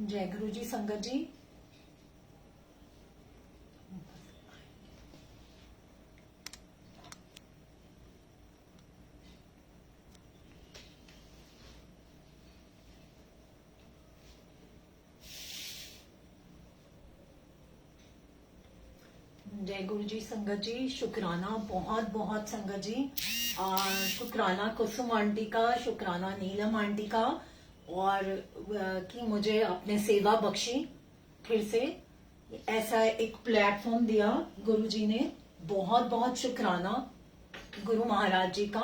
जय गुरु जी संगत जी। जय गुरु जी संगत जी। शुक्राना बहुत बहुत संगत जी। शुक्राना कुसुम आंटी का, शुक्राना नीलम आंटी का, और कि मुझे अपने सेवा बख्शी फिर से ऐसा एक प्लेटफॉर्म दिया गुरु जी ने। बहुत बहुत शुक्राना गुरु महाराज जी का।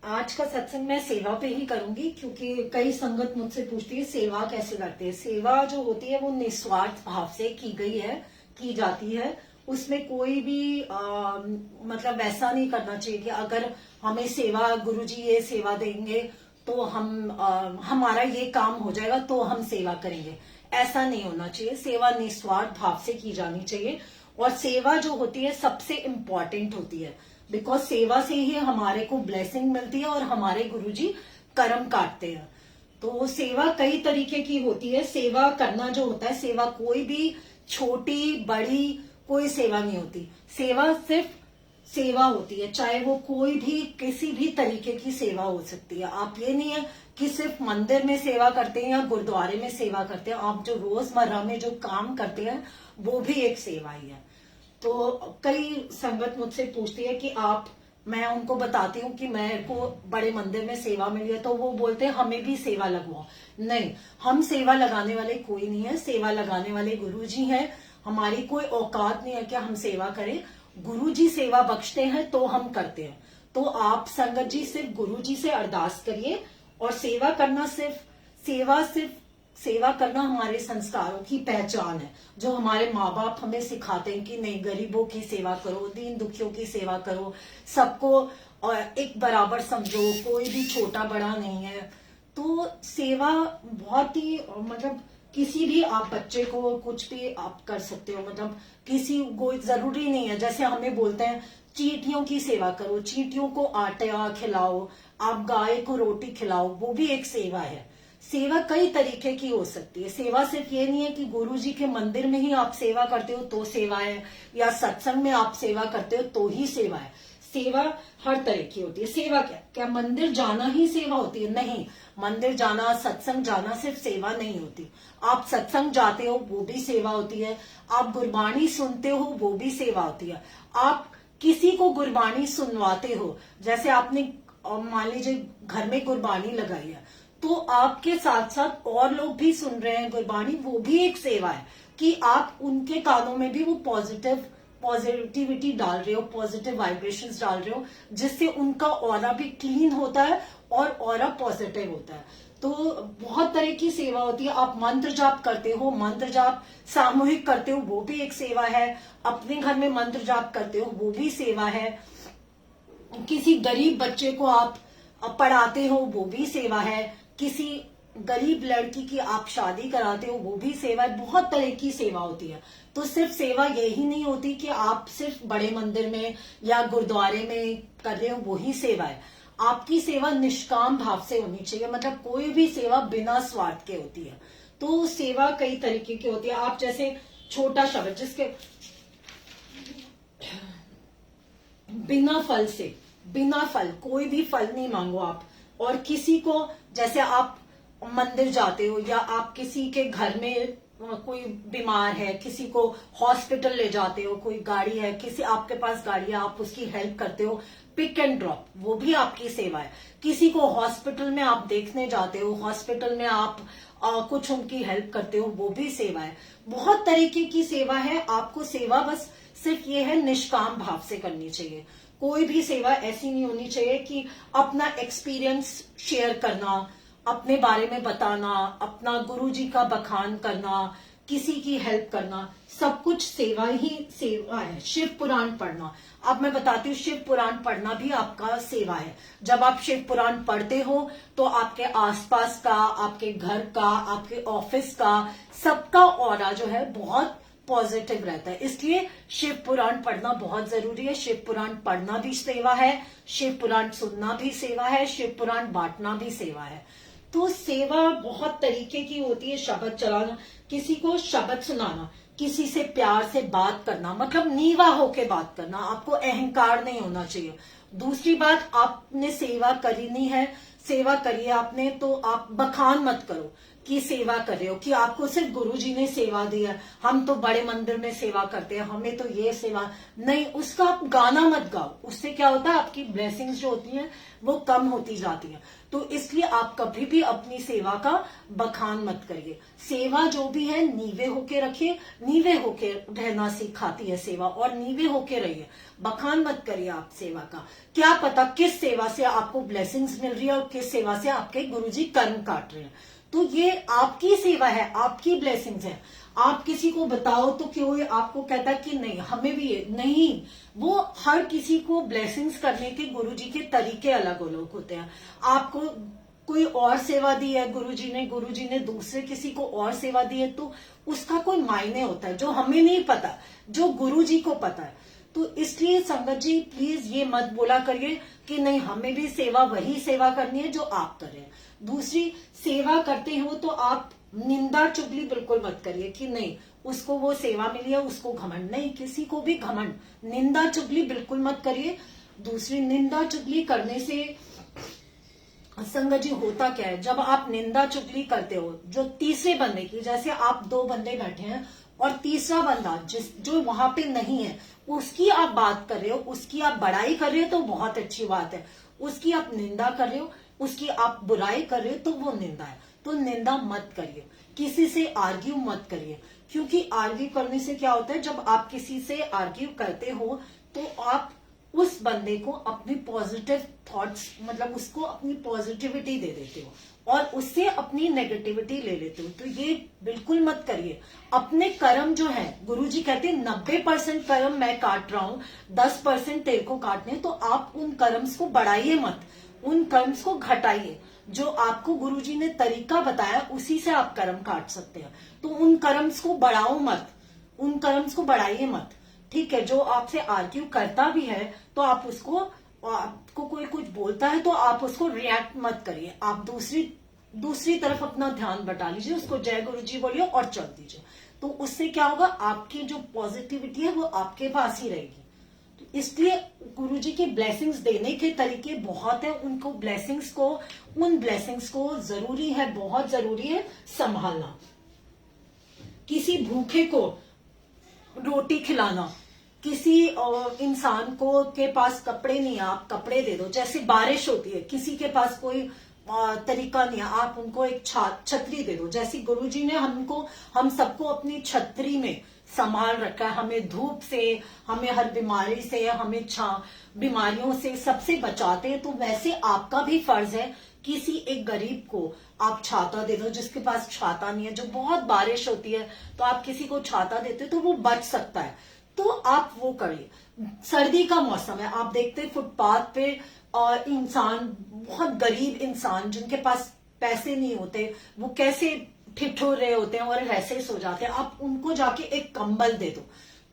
आज का सत्संग मैं सेवा पे ही करूंगी, क्योंकि कई संगत मुझसे पूछती है सेवा कैसे करते हैं। सेवा जो होती है वो निस्वार्थ भाव से की गई है, की जाती है। उसमें कोई भी मतलब वैसा नहीं करना चाहिए कि अगर हमें सेवा गुरुजी ये सेवा देंगे तो हमारा ये काम हो जाएगा तो हम सेवा करेंगे। ऐसा नहीं होना चाहिए। सेवा निस्वार्थ भाव से की जानी चाहिए, और सेवा जो होती है सबसे इम्पोर्टेंट होती है, बिकॉज सेवा से ही हमारे को ब्लेसिंग मिलती है और हमारे गुरुजी कर्म काटते हैं। तो सेवा कई तरीके की होती है। सेवा करना जो होता है, सेवा कोई भी छोटी बड़ी कोई सेवा नहीं होती। सेवा सिर्फ सेवा होती है, चाहे वो कोई भी किसी भी तरीके की सेवा हो सकती है। आप ये नहीं है कि सिर्फ मंदिर में सेवा करते हैं या गुरुद्वारे में सेवा करते हैं। आप जो रोजमर्रा में जो काम करते हैं वो भी एक सेवा ही है। तो कई संगत मुझसे पूछती है कि मैं उनको बताती हूँ कि मेरे को बड़े मंदिर में सेवा मिली है, तो वो बोलते हैं हमें भी सेवा लगवाओ। नहीं, हम सेवा लगाने वाले कोई नहीं है। सेवा लगाने वाले गुरुजी हैं। हमारी कोई औकात नहीं है कि हम सेवा करें। गुरुजी सेवा बख्शते हैं तो हम करते हैं। तो आप संगत जी सिर्फ गुरुजी से अरदास करिए, और सेवा करना सिर्फ सेवा करना हमारे संस्कारों की पहचान है, जो हमारे माँ बाप हमें सिखाते हैं कि नहीं, गरीबों की सेवा करो, दीन दुखियों की सेवा करो, सबको एक बराबर समझो, कोई भी छोटा बड़ा नहीं है। तो सेवा बहुत ही मतलब किसी भी आप बच्चे को कुछ भी आप कर सकते हो। मतलब किसी को जरूरी नहीं है, जैसे हमें बोलते हैं चींटियों की सेवा करो, चींटियों को आटा खिलाओ, आप गाय को रोटी खिलाओ, वो भी एक सेवा है। सेवा कई तरीके की हो सकती है। सेवा सिर्फ ये नहीं है कि गुरुजी के मंदिर में ही आप सेवा करते हो तो सेवा है, या सत्संग में आप सेवा करते हो तो ही सेवा है। सेवा हर तरह की होती है। सेवा क्या मंदिर जाना ही सेवा होती है? नहीं, मंदिर जाना, सत्संग जाना सिर्फ सेवा नहीं होती। आप सत्संग जाते हो वो भी सेवा होती है। आप गुरबाणी सुनते हो वो भी सेवा होती है। आप किसी को गुरबाणी सुनवाते हो, जैसे आपने मान लीजिए घर में गुरबाणी लगाई है, तो आपके साथ साथ और लोग भी सुन रहे हैं गुरबाणी, वो भी एक सेवा है कि आप उनके कानों में भी वो पॉजिटिविटी डाल रहे हो, पॉजिटिव वाइब्रेशंस डाल रहे हो, जिससे उनका ऑरा भी क्लीन होता है और ऑरा पॉजिटिव होता है। तो बहुत तरह की सेवा होती है। आप मंत्र जाप करते हो, मंत्र जाप सामूहिक करते हो, वो भी एक सेवा है। अपने घर में मंत्र जाप करते हो, वो भी सेवा है। किसी गरीब बच्चे को आप पढ़ाते हो, वो भी सेवा है। किसी गरीब लड़की की आप शादी कराते हो, वो भी सेवा है। बहुत तरह की सेवा होती है। तो सिर्फ सेवा यही नहीं होती कि आप सिर्फ बड़े मंदिर में या गुरुद्वारे में कर रहे हो, वो ही सेवा है। आपकी सेवा निष्काम भाव से होनी चाहिए। मतलब कोई भी सेवा बिना स्वार्थ के होती है। तो सेवा कई तरीके की होती है। आप जैसे छोटा शब्द, जिसके बिना फल कोई भी फल नहीं मांगो आप। और किसी को, जैसे आप मंदिर जाते हो या आप किसी के घर में कोई बीमार है, किसी को हॉस्पिटल ले जाते हो, कोई गाड़ी है, किसी आपके पास गाड़ी है, आप उसकी हेल्प करते हो, पिक एंड ड्रॉप, वो भी आपकी सेवा है। किसी को हॉस्पिटल में आप देखने जाते हो, हॉस्पिटल में आप कुछ उनकी हेल्प करते हो, वो भी सेवा है। बहुत तरीके की सेवा है। आपको सेवा बस सिर्फ ये है, निष्काम भाव से करनी चाहिए। कोई भी सेवा ऐसी नहीं होनी चाहिए कि अपना एक्सपीरियंस शेयर करना, अपने बारे में बताना, अपना गुरुजी का बखान करना, किसी की हेल्प करना, सब कुछ सेवा ही सेवा है। शिव पुराण पढ़ना, अब मैं बताती हूँ, शिव पुराण पढ़ना भी आपका सेवा है। जब आप शिव पुराण पढ़ते हो तो आपके आसपास का, आपके घर का, आपके ऑफिस का, सबका ऑरा जो है बहुत पॉजिटिव रहता है। इसलिए शिव पुराण पढ़ना बहुत जरूरी है। शिव पुराण पढ़ना भी सेवा है, शिव पुराण सुनना भी सेवा है, शिव पुराण बांटना भी सेवा है। तो सेवा बहुत तरीके की होती है। शब्द चलाना, किसी को शब्द सुनाना, किसी से प्यार से बात करना, मतलब नीवा होके बात करना, आपको अहंकार नहीं होना चाहिए। दूसरी बात, आपने सेवा करनी है, सेवा करिए आपने, तो आप बखान मत करो कि सेवा कर रहे हो, कि आपको सिर्फ गुरुजी ने सेवा दी है, हम तो बड़े मंदिर में सेवा करते हैं, हमें तो ये सेवा नहीं, उसका आप गाना मत गाओ। उससे क्या होता है, आपकी ब्लेसिंग्स जो होती हैं वो कम होती जाती है। तो इसलिए आप कभी भी अपनी सेवा का बखान मत करिए। सेवा जो भी है नीवे होके रखिए, नीवे होके रहना सिखाती है सेवा, और नीवे होके रहिए, बखान मत करिए आप सेवा का। क्या पता किस सेवा से आपको ब्लेसिंग्स मिल रही है और किस सेवा से आपके गुरुजी कर्म काट रहे हैं। तो ये आपकी सेवा है, आपकी ब्लेसिंग्स है। आप किसी को बताओ तो क्यों आपको कहता है कि नहीं हमें भी ये नहीं, वो हर किसी को ब्लेसिंग्स करने के गुरुजी के तरीके अलग अलग होते हैं। आपको कोई और सेवा दी है गुरुजी ने दूसरे किसी को और सेवा दी है, तो उसका कोई मायने होता है जो हमें नहीं पता, जो गुरुजी को पता है। तो इसलिए संगत जी प्लीज ये मत बोला करिए कि नहीं हमें भी सेवा वही सेवा करनी है जो आप कर रहे हैं। दूसरी, सेवा करते हो तो आप निंदा चुगली बिल्कुल मत करिए कि नहीं उसको वो सेवा मिली है उसको घमंड, नहीं किसी को भी घमंड, निंदा चुगली बिल्कुल मत करिए। दूसरी, निंदा चुगली करने से संगत जी होता क्या है, जब आप निंदा चुगली करते हो जो तीसरे बंदे की, जैसे आप दो बंदे बैठे हैं और तीसरा बंदा जो वहां पे नहीं है उसकी आप बात कर रहे हो, उसकी आप बड़ाई कर रहे हो तो बहुत अच्छी बात है, उसकी आप निंदा कर रहे हो, उसकी आप बुराई कर रहे हो तो वो निंदा है। तो निंदा मत करिए, किसी से आर्ग्यू मत करिए, क्योंकि आर्ग्यू करने से क्या होता है, जब आप किसी से आर्ग्यू करते हो तो आप उस बंदे को अपनी पॉजिटिव थॉट्स, मतलब उसको अपनी पॉजिटिविटी दे देते हो और उससे अपनी नेगेटिविटी ले लेते हो। तो ये बिल्कुल मत करिए। अपने कर्म जो है, गुरुजी कहते हैं 90% कर्म मैं काट रहा हूं, 10% तेरे को काटने, तो आप उन कर्म्स को बढ़ाइए मत, उन कर्म्स को घटाइए। जो आपको गुरुजी ने तरीका बताया उसी से आप कर्म काट सकते हैं, तो उन कर्म्स को बढ़ाओ मत, उन कर्म्स को बढ़ाइए मत। ठीक है, जो आपसे आर्ग्यू करता भी है तो आप उसको, आपको कोई कुछ बोलता है तो आप उसको रिएक्ट मत करिए, आप दूसरी तरफ अपना ध्यान बटा लीजिए, उसको जय गुरु जी बोलिए और चल दीजिए। तो उससे क्या होगा, आपकी जो पॉजिटिविटी है वो आपके पास ही रहेगी। तो इसलिए गुरुजी की ब्लेसिंग्स देने के तरीके बहुत है, उनको ब्लेसिंग्स को, उन ब्लेसिंग्स को जरूरी है, बहुत जरूरी है संभालना। किसी भूखे को रोटी खिलाना, किसी इंसान को के पास कपड़े नहीं है आप कपड़े दे दो, जैसे बारिश होती है किसी के पास कोई तरीका नहीं है, आप उनको एक छतरी दे दो। जैसे गुरुजी ने हम सबको अपनी छतरी में संभाल रखा है, हमें धूप से, हमें हर बीमारी से, हमें बीमारियों से सबसे बचाते हैं। तो वैसे आपका भी फर्ज है किसी एक गरीब को आप छाता दे दो, जिसके पास छाता नहीं है, जो बहुत बारिश होती है तो आप किसी को छाता देते हो तो वो बच सकता है, तो आप वो करिए। सर्दी का मौसम है, आप देखते हैं फुटपाथ पे और इंसान, बहुत गरीब इंसान जिनके पास पैसे नहीं होते, वो कैसे ठिठुर रहे होते हैं और वैसे सो जाते हैं, आप उनको जाके एक कंबल दे दो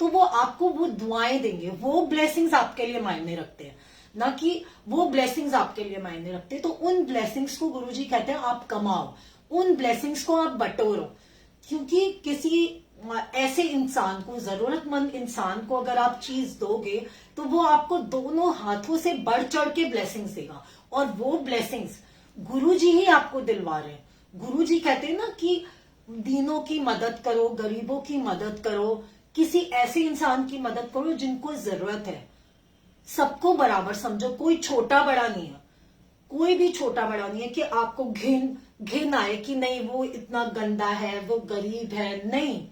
तो वो आपको वो दुआएं देंगे। वो ब्लेसिंग्स आपके लिए मायने रखते हैं, ना कि वो ब्लेसिंग्स आपके लिए मायने रखते हैं। तो उन ब्लेसिंग्स को गुरुजी कहते हैं आप कमाओ, उन ब्लेसिंग्स को आप बटोरो, क्योंकि किसी ऐसे इंसान को, जरूरतमंद इंसान को अगर आप चीज दोगे तो वो आपको दोनों हाथों से बढ़ चढ़ के ब्लेसिंग्स देगा, और वो ब्लेसिंग्स गुरुजी ही आपको दिलवा रहे हैं। गुरुजी कहते हैं ना कि दीनों की मदद करो, गरीबों की मदद करो, किसी ऐसे इंसान की मदद करो जिनको जरूरत है। सबको बराबर समझो, कोई छोटा बड़ा नहीं है, कोई भी छोटा बड़ा नहीं है कि आपको घिन आए कि नहीं वो इतना गंदा है, वो गरीब है। नहीं,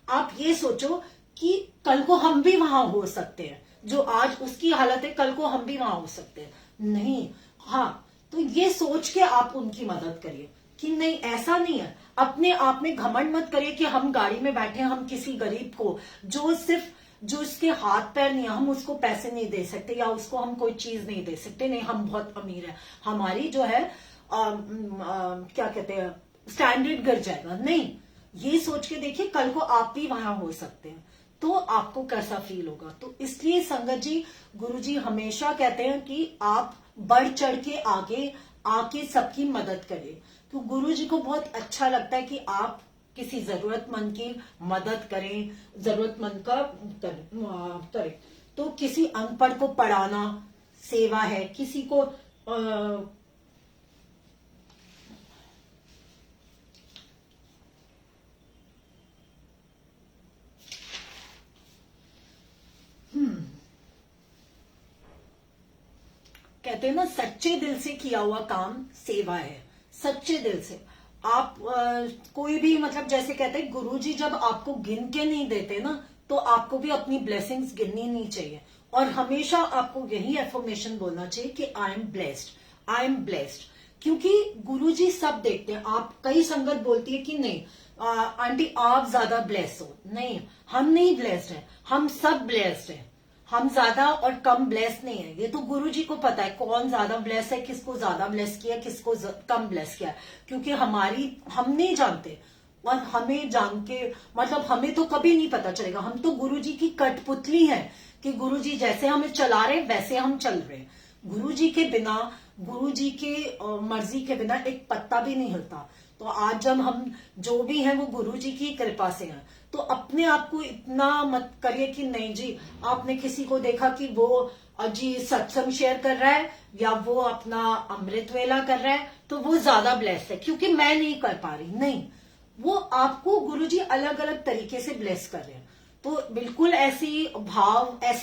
आप ये सोचो कि कल को हम भी वहां हो सकते हैं, जो आज उसकी हालत है कल को हम भी वहां हो सकते हैं। नहीं, हाँ, तो ये सोच के आप उनकी मदद करिए कि नहीं ऐसा नहीं है। अपने आप में घमंड मत करिए कि हम गाड़ी में बैठे हैं, हम किसी गरीब को जो उसके हाथ पैर नहीं है, हम उसको पैसे नहीं दे सकते या उसको हम कोई चीज नहीं दे सकते, नहीं हम बहुत अमीर है, हमारी जो है क्या कहते हैं स्टैंडर्ड गिर जाएगा। नहीं, ये सोच के देखिए कल को आप भी वहां हो सकते हैं, तो आपको कैसा फील होगा। तो इसलिए संगत जी, गुरुजी हमेशा कहते हैं कि आप बढ़ चढ़ के आगे आके सबकी मदद करिए, तो गुरु जी को बहुत अच्छा लगता है कि आप किसी जरूरतमंद की मदद करें, जरूरतमंद का करें। तो किसी अनपढ़ को पढ़ाना सेवा है, किसी को कहते हैं ना, सच्चे दिल से किया हुआ काम सेवा है। सच्चे दिल से आप कोई भी, मतलब जैसे कहते हैं गुरुजी जब आपको गिन के नहीं देते ना, तो आपको भी अपनी ब्लेसिंग्स गिननी नहीं चाहिए, और हमेशा आपको यही एफर्मेशन बोलना चाहिए कि I am blessed, I am blessed. क्योंकि गुरुजी सब देखते हैं। आप, कई संगत बोलती है कि नहीं आंटी आप ज्यादा ब्लेस्ड हो, नहीं, हम नहीं ब्लेस्ड है, हम सब ब्लेस्ड है। हम ज्यादा और कम ब्लेस नहीं है, ये तो गुरुजी को पता है कौन ज्यादा ब्लेस है, किसको ज्यादा ब्लेस किया, किसको कम ब्लेस किया। क्योंकि हम नहीं जानते, और हमें जान के मतलब हमें तो कभी नहीं पता चलेगा। हम तो गुरुजी की कठपुतली हैं कि गुरुजी जैसे हमें चला रहे वैसे हम चल रहे। गुरुजी के बिना, गुरुजी के मर्जी के बिना एक पत्ता भी नहीं हिलता। तो आज जब हम जो भी हैं वो गुरुजी की कृपा से हैं। तो अपने आप को इतना मत करिए कि नहीं जी, आपने किसी को देखा कि वो जी सत्संग शेयर कर रहा है या वो अपना अमृत वेला कर रहा है तो वो ज्यादा ब्लेस है क्योंकि मैं नहीं कर पा रही। नहीं, वो आपको गुरुजी अलग अलग तरीके से ब्लेस कर रहे हैं। तो बिल्कुल ऐसी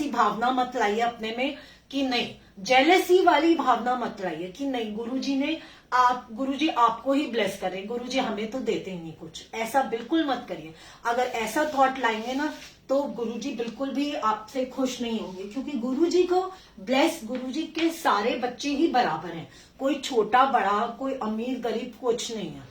भावना मत लाइए अपने में कि नहीं, जेलेसी वाली भावना मत लाइए कि नहीं गुरुजी आपको ही ब्लेस कर रहे, गुरुजी हमें तो देते ही नहीं कुछ। ऐसा बिल्कुल मत करिए। अगर ऐसा थॉट लाएंगे ना तो गुरुजी बिल्कुल भी आपसे खुश नहीं होंगे, क्योंकि गुरुजी को गुरुजी के सारे बच्चे ही बराबर हैं। कोई छोटा बड़ा, कोई अमीर गरीब कुछ नहीं है।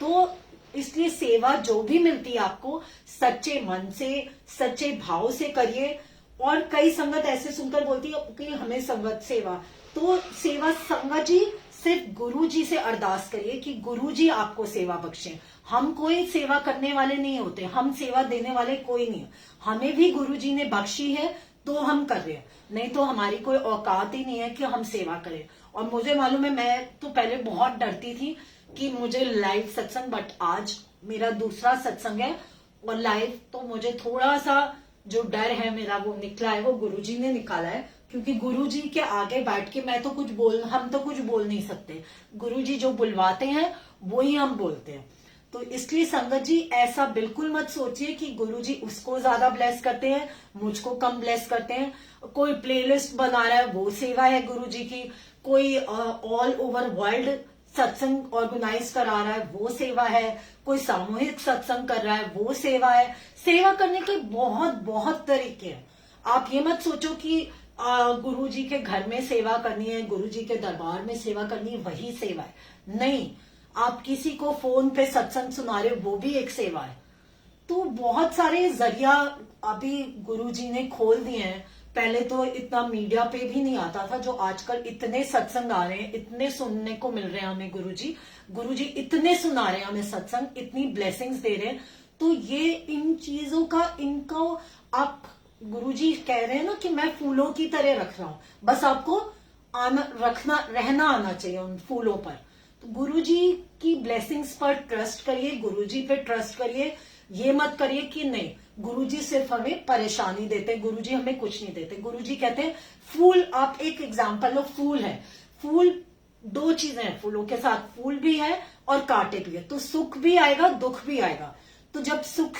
तो इसलिए सेवा जो भी मिलती है आपको सच्चे मन से, सच्चे भाव से करिए। और कई संगत ऐसे सुनकर बोलती है कि हमें संगत सेवा, तो सेवा संगत जी सिर्फ गुरु जी से अरदास करिए कि गुरु जी आपको सेवा बख्शें। हम कोई सेवा करने वाले नहीं होते, हम सेवा देने वाले कोई नहीं। हमें भी गुरु जी ने बख्शी है तो हम कर रहे हैं, नहीं तो हमारी कोई औकात ही नहीं है कि हम सेवा करें। और मुझे मालूम है, मैं तो पहले बहुत डरती थी कि मुझे लाइव सत्संग, बट आज मेरा दूसरा सत्संग है और लाइव तो मुझे थोड़ा सा जो डर है मेरा वो निकला है, वो गुरुजी ने निकाला है। क्योंकि गुरुजी के आगे बैठ के हम तो कुछ बोल नहीं सकते। गुरुजी जो बुलवाते हैं वो ही हम बोलते हैं। तो इसलिए संगत जी ऐसा बिल्कुल मत सोचिए कि गुरुजी उसको ज्यादा ब्लेस करते हैं, मुझको कम ब्लेस करते हैं। कोई प्लेलिस्ट बना रहा है वो सेवा है गुरुजी की, कोई ऑल ओवर वर्ल्ड सत्संग ऑर्गेनाइज करा रहा है वो सेवा है, कोई सामूहिक सत्संग कर रहा है वो सेवा है। सेवा करने के बहुत बहुत तरीके हैं। आप ये मत सोचो कि गुरुजी के घर में सेवा करनी है, गुरुजी के दरबार में सेवा करनी है वही सेवा है। नहीं, आप किसी को फोन पे सत्संग सुना रहे हो वो भी एक सेवा है। तो बहुत सारे जरिया अभी गुरुजी ने खोल दिए हैं। पहले तो इतना मीडिया पे भी नहीं आता था, जो आजकल इतने सत्संग आ रहे हैं, इतने सुनने को मिल रहे हैं हमें। गुरुजी इतने सुना रहे हैं हमें सत्संग, इतनी ब्लेसिंग्स दे रहे हैं। तो ये इन चीजों का इनको आप, गुरुजी कह रहे हैं ना कि मैं फूलों की तरह रख रहा हूं, बस आपको रहना आना चाहिए उन फूलों पर। तो गुरुजी की ब्लेसिंग्स पर ट्रस्ट करिए, गुरुजी पे ट्रस्ट करिए। ये मत करिए कि नहीं गुरुजी सिर्फ हमें परेशानी देते हैं, गुरुजी हमें कुछ नहीं देते। गुरुजी कहते हैं फूल, आप एक एग्जांपल लो, फूल है, फूल दो चीजें हैं, फूलों के साथ फूल भी है और कांटे भी है। तो सुख भी आएगा, दुख भी आएगा। तो जब सुख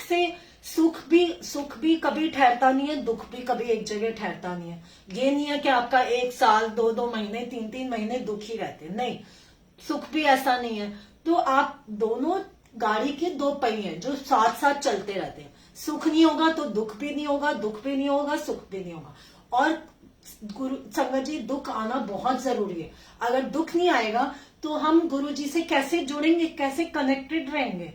भी कभी ठहरता नहीं है, दुख भी कभी एक जगह ठहरता नहीं है। ये नहीं है कि आपका 1 साल 2 महीने 3 महीने दुख ही रहते, नहीं, सुख भी ऐसा नहीं है। तो आप दोनों गाड़ी के 2 पहिए हैं जो साथ साथ चलते रहते हैं। सुख नहीं होगा तो दुख भी नहीं होगा, दुख भी नहीं होगा सुख भी नहीं होगा। और गुरु संगत जी, दुख आना बहुत जरूरी है। अगर दुख नहीं आएगा तो हम गुरु जी से कैसे जुड़ेंगे, कैसे कनेक्टेड रहेंगे?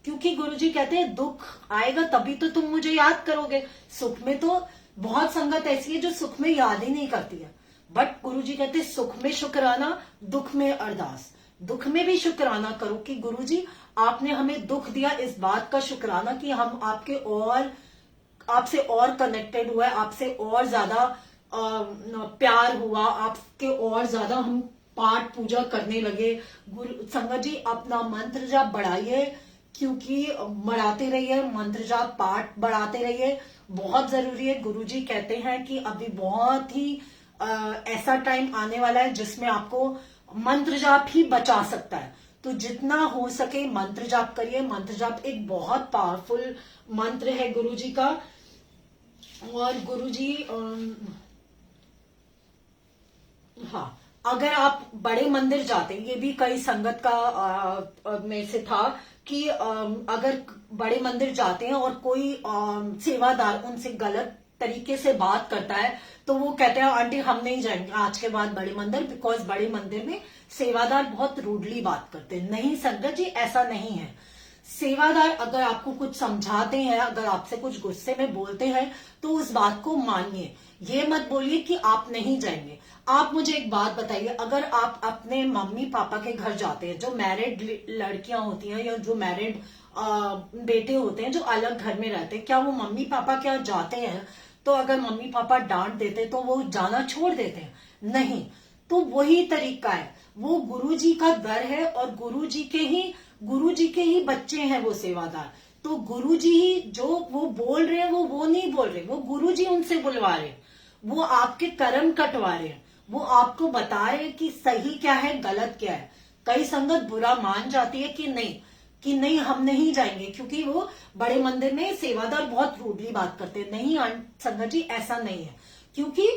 क्योंकि गुरु जी कहते हैं दुख आएगा तभी तो तुम मुझे याद करोगे। सुख में तो बहुत संगत ऐसी है जो सुख में याद ही नहीं करती है, बट गुरु जी कहते हैं सुख में शुक्राना, दुख में अरदास। दुख में भी शुक्राना करो कि गुरु जी आपने हमें दुख दिया, इस बात का शुक्राना कि हम आपसे और कनेक्टेड हुए, आपसे और ज्यादा प्यार हुआ, आपके और ज्यादा हम पाठ पूजा करने लगे। गुरु संगत जी अपना मंत्र जाप बढ़ाइए, क्योंकि बढ़ाते रहिए, मंत्र जाप पाठ बढ़ाते रहिए, बहुत जरूरी है। गुरुजी कहते हैं कि अभी बहुत ही ऐसा टाइम आने वाला है जिसमें आपको मंत्र जाप ही बचा सकता है। तो जितना हो सके मंत्र जाप करिए। मंत्र जाप एक बहुत पावरफुल मंत्र है गुरुजी का। और गुरुजी हाँ, अगर आप बड़े मंदिर जाते हैं, ये भी कई संगत का में से था कि अगर बड़े मंदिर जाते हैं और कोई सेवादार उनसे गलत तरीके से बात करता है, तो वो कहते हैं आंटी हम नहीं जाएंगे आज के बाद बड़े मंदिर, बिकॉज बड़े मंदिर में सेवादार बहुत रूडली बात करते हैं। नहीं संगत जी, ऐसा नहीं है। सेवादार अगर आपको कुछ समझाते हैं, अगर आपसे कुछ गुस्से में बोलते हैं, तो उस बात को मानिए। ये मत बोलिए कि आप नहीं जाएंगे। आप मुझे एक बात बताइए, अगर आप अपने मम्मी पापा के घर जाते हैं, जो मैरिड लड़कियां होती हैं या जो मैरिड बेटे होते हैं जो अलग घर में रहते हैं, क्या वो मम्मी पापा क्या जाते हैं तो अगर मम्मी पापा डांट देते तो वो जाना छोड़ देते हैं? नहीं। तो वही तरीका है, वो गुरुजी का दर है और गुरुजी के ही बच्चे हैं वो सेवादार। तो गुरुजी ही जो वो बोल रहे हैं वो नहीं बोल रहे, वो गुरुजी उनसे बुलवा रहे हैं, वो आपके कर्म कटवा रहे हैं, वो आपको बता रहे हैं कि सही क्या है गलत क्या है। कई संगत बुरा मान जाती है कि नहीं हम नहीं जाएंगे, क्योंकि वो बड़े मंदिर में सेवादार बहुत रूडली बात करते हैं। नहीं संगत जी, ऐसा नहीं है, क्योंकि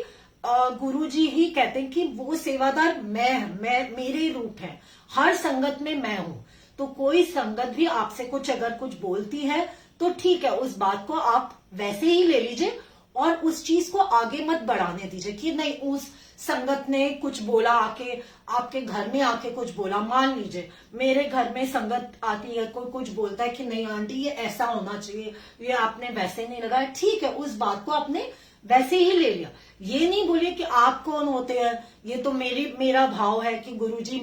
गुरुजी ही कहते हैं कि वो सेवादार मैं मेरे रूप है, हर संगत में मैं हूं। तो कोई संगत भी आपसे अगर कुछ बोलती है तो ठीक है, उस बात को आप वैसे ही ले लीजिए और उस चीज को आगे मत बढ़ाने दीजिए कि नहीं उस संगत ने कुछ बोला, आके आपके घर में आके कुछ बोला। मान लीजिए मेरे घर में संगत आती है, कोई कुछ बोलता है कि नहीं आंटी ये ऐसा होना चाहिए, ये आपने वैसे नहीं लगाया, ठीक है, उस बात को आपने वैसे ही ले लिया। ये नहीं बोलिए कि आप कौन होते हैं, ये तो मेरा भाव है कि गुरुजी,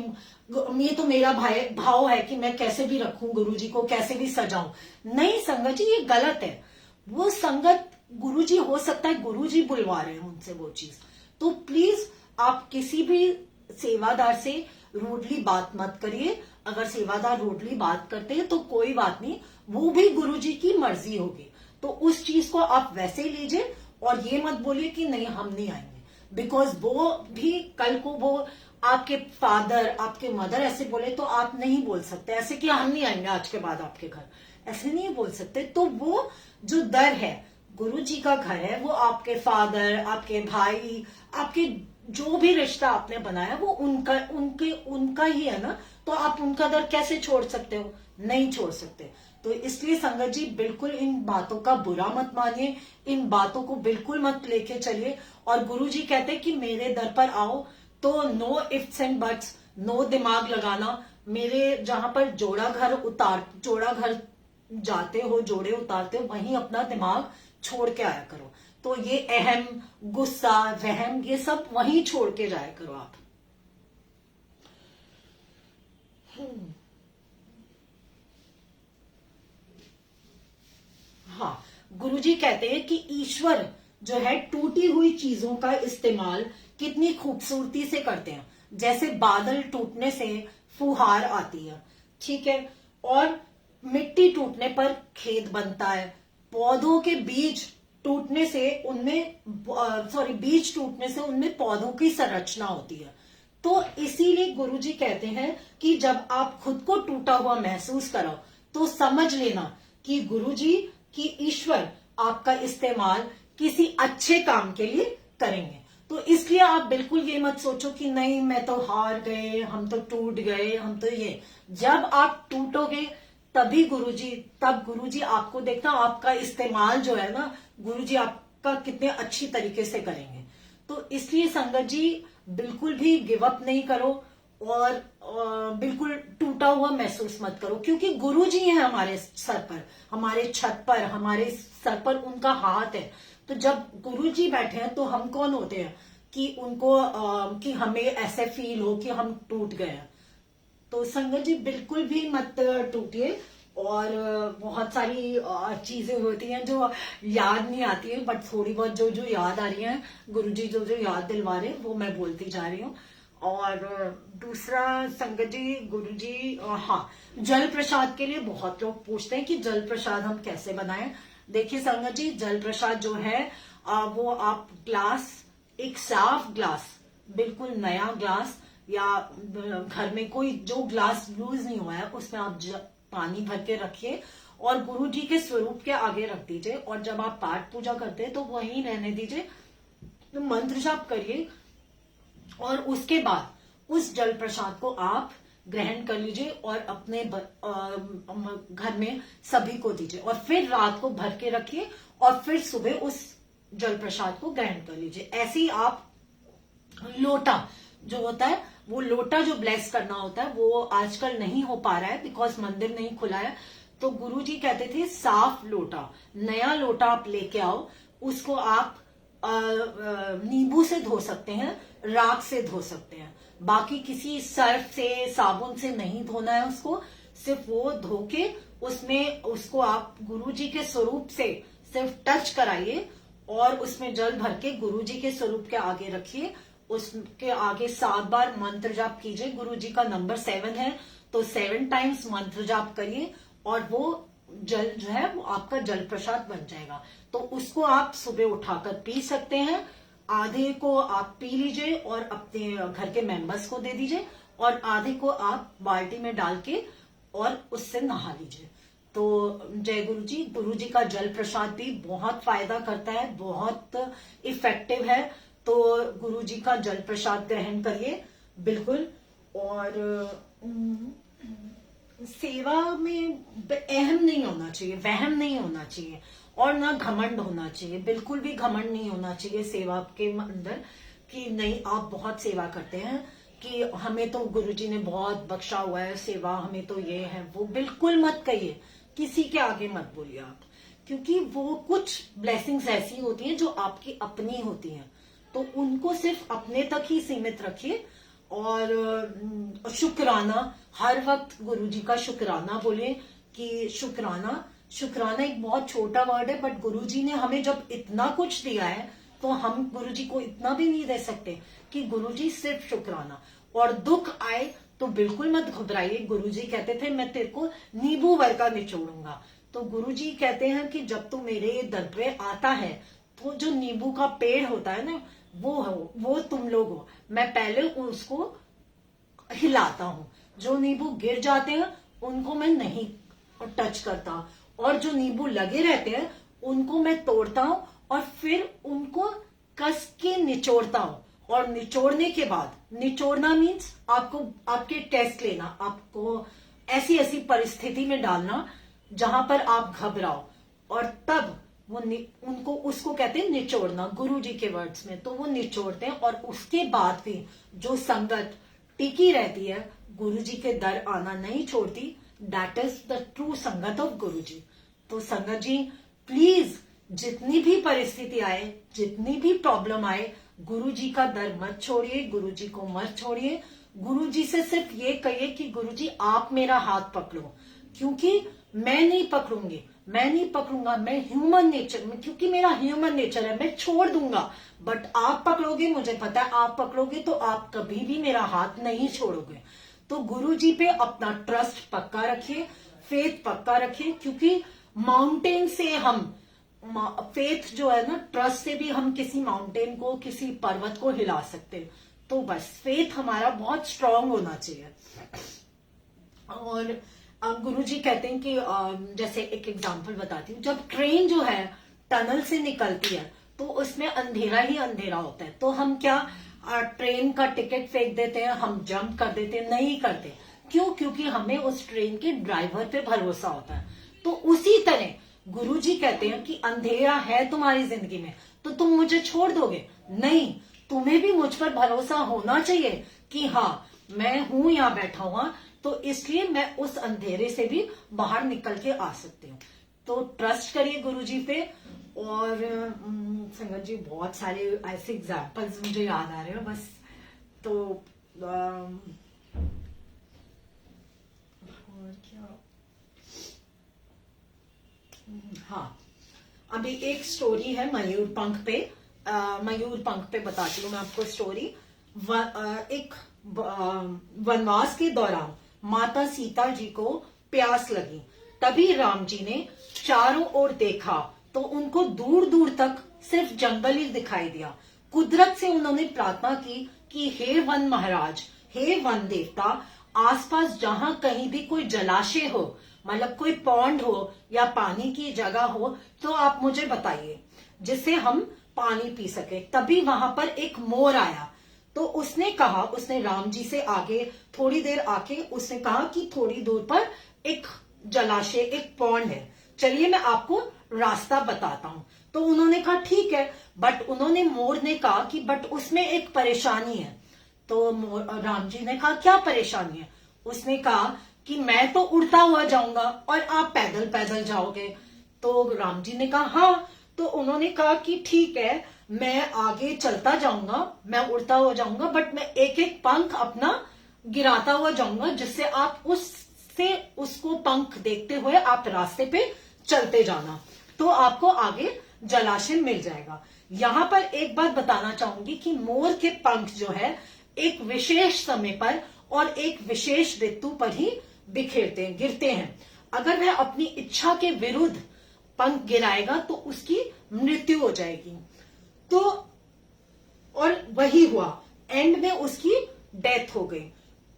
ये तो मेरा भाव है कि मैं कैसे भी रखूं गुरुजी को, कैसे भी सजाऊं। नहीं संगत जी, ये गलत है। वो संगत गुरुजी हो सकता है गुरुजी बुलवा रहे हैं उनसे वो चीज। तो प्लीज आप किसी भी सेवादार से रूडली बात मत करिए। अगर सेवादार रूडली बात करते हैं तो कोई बात नहीं, वो भी गुरुजी की मर्जी होगी, तो उस चीज को आप वैसे ही लीजिए। और ये मत बोलिए कि नहीं हम नहीं आएंगे, बिकॉज वो भी कल को वो आपके फादर आपके मदर ऐसे बोले तो आप नहीं बोल सकते ऐसे कि हम नहीं आएंगे आज के बाद आपके घर, ऐसे नहीं बोल सकते। तो वो जो दर है, गुरु जी का घर है, वो आपके फादर, आपके भाई, आपके जो भी रिश्ता आपने बनाया वो उनका ही है ना, तो आप उनका दर कैसे छोड़ सकते हो? नहीं छोड़ सकते। तो इसलिए संगत जी बिल्कुल इन बातों का बुरा मत मानिए, इन बातों को बिल्कुल मत लेके चलिए। और गुरु जी कहते हैं कि मेरे दर पर आओ तो no ifs and buts, no दिमाग लगाना। मेरे जहां पर जोड़ा घर जाते हो, जोड़े उतारते हो, वहीं अपना दिमाग छोड़ के आया करो। तो ये अहम, गुस्सा, वहम, ये सब वहीं छोड़ के जाया करो आप। हाँ, गुरुजी कहते हैं कि ईश्वर जो है टूटी हुई चीजों का इस्तेमाल कितनी खूबसूरती से करते हैं। जैसे बादल टूटने से फुहार आती है, ठीक है, और मिट्टी टूटने पर खेत बनता है, पौधों के बीज टूटने से उनमें पौधों की संरचना होती है। तो इसीलिए गुरुजी कहते हैं कि जब आप खुद को टूटा हुआ महसूस करो तो समझ लेना कि गुरुजी कि ईश्वर आपका इस्तेमाल किसी अच्छे काम के लिए करेंगे। तो इसलिए आप बिल्कुल ये मत सोचो कि नहीं मैं तो हार गए, हम तो टूट गए, हम तो ये। जब आप टूटोगे तब गुरुजी आपको देखना, आपका इस्तेमाल जो है ना गुरुजी आपका कितने अच्छी तरीके से करेंगे। तो इसलिए संगत जी बिल्कुल भी गिव अप नहीं करो और बिल्कुल टूटा हुआ महसूस मत करो, क्योंकि गुरु जी हैं हमारे सर पर, हमारे छत पर, हमारे सर पर उनका हाथ है। तो जब गुरु जी बैठे हैं तो हम कौन होते हैं कि उनको कि हमें ऐसे फील हो कि हम टूट गए हैं। तो संगत जी बिल्कुल भी मत टूटिए। और बहुत सारी चीजें होती हैं जो याद नहीं आती है, बट थोड़ी बहुत जो याद आ रही है गुरुजी जो याद दिलवा रहे हैं वो मैं बोलती जा रही हूँ। और दूसरा संगत जी, गुरु जी, हाँ, जल प्रसाद के लिए बहुत लोग पूछते हैं कि जल प्रसाद हम कैसे बनाएं। देखिए संगत जी, जल प्रसाद जो है वो आप ग्लास, एक साफ ग्लास, बिल्कुल नया ग्लास, या घर में कोई जो ग्लास यूज नहीं हुआ है उसमें आप पानी भर के रखिए और गुरु जी के स्वरूप के आगे रख दीजिए। और जब आप पाठ पूजा करते हैं तो वहीं रहने दीजिए, तो मंत्र जाप करिए और उसके बाद उस जल प्रसाद को आप ग्रहण कर लीजिए और अपने घर में सभी को दीजिए और फिर रात को भर के रखिए और फिर सुबह उस जल प्रसाद को ग्रहण कर लीजिए। ऐसे ही आप लोटा जो होता है, वो लोटा जो ब्लेस करना होता है वो आजकल नहीं हो पा रहा है बिकॉज मंदिर नहीं खुला है। तो गुरुजी कहते थे साफ लोटा, नया लोटा आप लेके आओ, उसको आप नींबू से धो सकते हैं, राख से धो सकते हैं, बाकी किसी सर्फ से साबुन से नहीं धोना है उसको। सिर्फ वो धो के उसमें उसको आप गुरुजी के स्वरूप से सिर्फ टच कराइए और उसमें जल भर के गुरुजी के स्वरूप के आगे रखिए। उसके आगे 7 बार मंत्र जाप कीजिए। गुरुजी का नंबर 7 है तो 7 टाइम्स मंत्र जाप करिए और वो जल जो है वो आपका जल प्रसाद बन जाएगा। तो उसको आप सुबह उठाकर पी सकते हैं, आधे को आप पी लीजिए और अपने घर के मेंबर्स को दे दीजिए और आधे को आप बाल्टी में डाल के और उससे नहा लीजिए। तो जय गुरु जी। गुरु जी का जल प्रसाद भी बहुत फायदा करता है, बहुत इफेक्टिव है। तो गुरु जी का जल प्रसाद ग्रहण करिए बिल्कुल। और सेवा में अहम नहीं होना चाहिए, वहम नहीं होना चाहिए और ना घमंड होना चाहिए, बिल्कुल भी घमंड नहीं होना चाहिए सेवा के अंदर कि नहीं आप बहुत सेवा करते हैं, कि हमें तो गुरुजी ने बहुत बख्शा हुआ है सेवा, हमें तो ये है वो। बिल्कुल मत कहिए, किसी के आगे मत बोलिए आप, क्योंकि वो कुछ ब्लेसिंग्स ऐसी होती हैं जो आपकी अपनी होती हैं, तो उनको सिर्फ अपने तक ही सीमित रखिए। और शुक्राना, हर वक्त गुरुजी का शुक्राना बोले कि शुक्राना। शुक्राना एक बहुत छोटा वर्ड है बट गुरुजी ने हमें जब इतना कुछ दिया है तो हम गुरुजी को इतना भी नहीं दे सकते कि गुरुजी सिर्फ शुक्राना। और दुख आए तो बिल्कुल मत घबराइए। गुरुजी कहते थे मैं तेरे को नींबू भर का निचोड़ूंगा। तो गुरुजी कहते हैं कि जब तू मेरे दर पे आता है तो जो नींबू का पेड़ होता है ना वो तुम लोग हो, मैं पहले उसको हिलाता हूं, जो नींबू गिर जाते हैं उनको मैं नहीं टच करता और जो नींबू लगे रहते हैं उनको मैं तोड़ता हूं और फिर उनको कस के निचोड़ता हूं। और निचोड़ने के बाद, निचोड़ना मीन्स आपको आपके टेस्ट लेना, आपको ऐसी ऐसी परिस्थिति में डालना जहां पर आप घबराओ और तब वो उनको उसको कहते हैं निचोड़ना गुरु जी के वर्ड्स में। तो वो निचोड़ते हैं और उसके बाद भी जो संगत टिकी रहती है, गुरु जी के दर आना नहीं छोड़ती, दैट इज द ट्रू संगत ऑफ गुरु जी। तो संगत जी प्लीज जितनी भी परिस्थिति आए, जितनी भी प्रॉब्लम आए, गुरु जी का दर मत छोड़िए, गुरु जी को मत छोड़िए। गुरु जी से सिर्फ ये कहिए कि गुरु जी आप मेरा हाथ पकड़ो, क्योंकि मैं नहीं पकड़ूंगी, मैं नहीं पकड़ूंगा, मैं ह्यूमन नेचर में, क्योंकि मेरा ह्यूमन नेचर है, मैं छोड़ दूंगा। बट आप पकड़ोगे, मुझे पता है आप पकड़ोगे तो आप कभी भी मेरा हाथ नहीं छोड़ोगे। तो गुरु जी पे अपना ट्रस्ट पक्का रखिए, फेथ पक्का रखिए, क्योंकि माउंटेन से हम फेथ जो है ना, ट्रस्ट से भी हम किसी माउंटेन को, किसी पर्वत को हिला सकते हैं। तो बस फेथ हमारा बहुत स्ट्रांग होना चाहिए। और गुरुजी कहते हैं कि जैसे एक एग्जांपल बताती हूँ, जब ट्रेन जो है टनल से निकलती है तो उसमें अंधेरा ही अंधेरा होता है, तो हम क्या ट्रेन का टिकट फेंक देते हैं, हम जंप कर देते हैं? नहीं करते। क्यों? क्योंकि हमें उस ट्रेन के ड्राइवर पे भरोसा होता है। तो उसी तरह गुरुजी कहते हैं कि अंधेरा है तुम्हारी जिंदगी में तो तुम मुझे छोड़ दोगे? नहीं, तुम्हें भी मुझ पर भरोसा होना चाहिए कि हाँ मैं हूं यहाँ बैठा हुआ, तो इसलिए मैं उस अंधेरे से भी बाहर निकल के आ सकती हूँ। तो ट्रस्ट करिए गुरुजी पे। और संगत जी बहुत सारे ऐसे एग्जाम्पल्स मुझे याद आ रहे हैं बस। तो और क्या, हाँ, अभी एक स्टोरी है मयूर पंख पे। मयूर पंख पे बताती हूँ मैं आपको स्टोरी। एक वनवास के दौरान माता सीता जी को प्यास लगी। तभी राम जी ने चारों ओर देखा तो उनको दूर दूर तक सिर्फ जंगल ही दिखाई दिया। कुदरत से उन्होंने प्रार्थना की कि हे वन महाराज, हे वन देवता, आसपास जहां कहीं भी कोई जलाशय हो, मतलब कोई पॉन्ड हो या पानी की जगह हो, तो आप मुझे बताइए जिससे हम पानी पी सके। तभी वहां पर एक मोर आया तो उसने कहा, उसने राम जी से आगे थोड़ी देर आके उसने कहा कि थोड़ी दूर पर एक जलाशय, एक पॉन्ड है, चलिए मैं आपको रास्ता बताता हूं। तो उन्होंने कहा ठीक है, बट उन्होंने, मोर ने कहा कि बट उसमें एक परेशानी है। तो राम जी ने कहा क्या परेशानी है? उसने कहा कि मैं तो उड़ता हुआ जाऊंगा और आप पैदल पैदल जाओगे। तो राम जी ने कहा हाँ। तो उन्होंने कहा कि ठीक है, मैं आगे चलता जाऊंगा, मैं उड़ता हुआ जाऊंगा, बट मैं एक एक पंख अपना गिराता हुआ जाऊंगा जिससे आप उससे उसको पंख देखते हुए आप रास्ते पे चलते जाना, तो आपको आगे जलाशय मिल जाएगा। यहां पर एक बात बताना चाहूंगी कि मोर के पंख जो है एक विशेष समय पर और एक विशेष ऋतु पर ही गिरते हैं। अगर वह अपनी इच्छा के विरुद्ध पंख गिराएगा तो उसकी मृत्यु हो जाएगी। तो और वही हुआ, एंड में उसकी डेथ हो गई।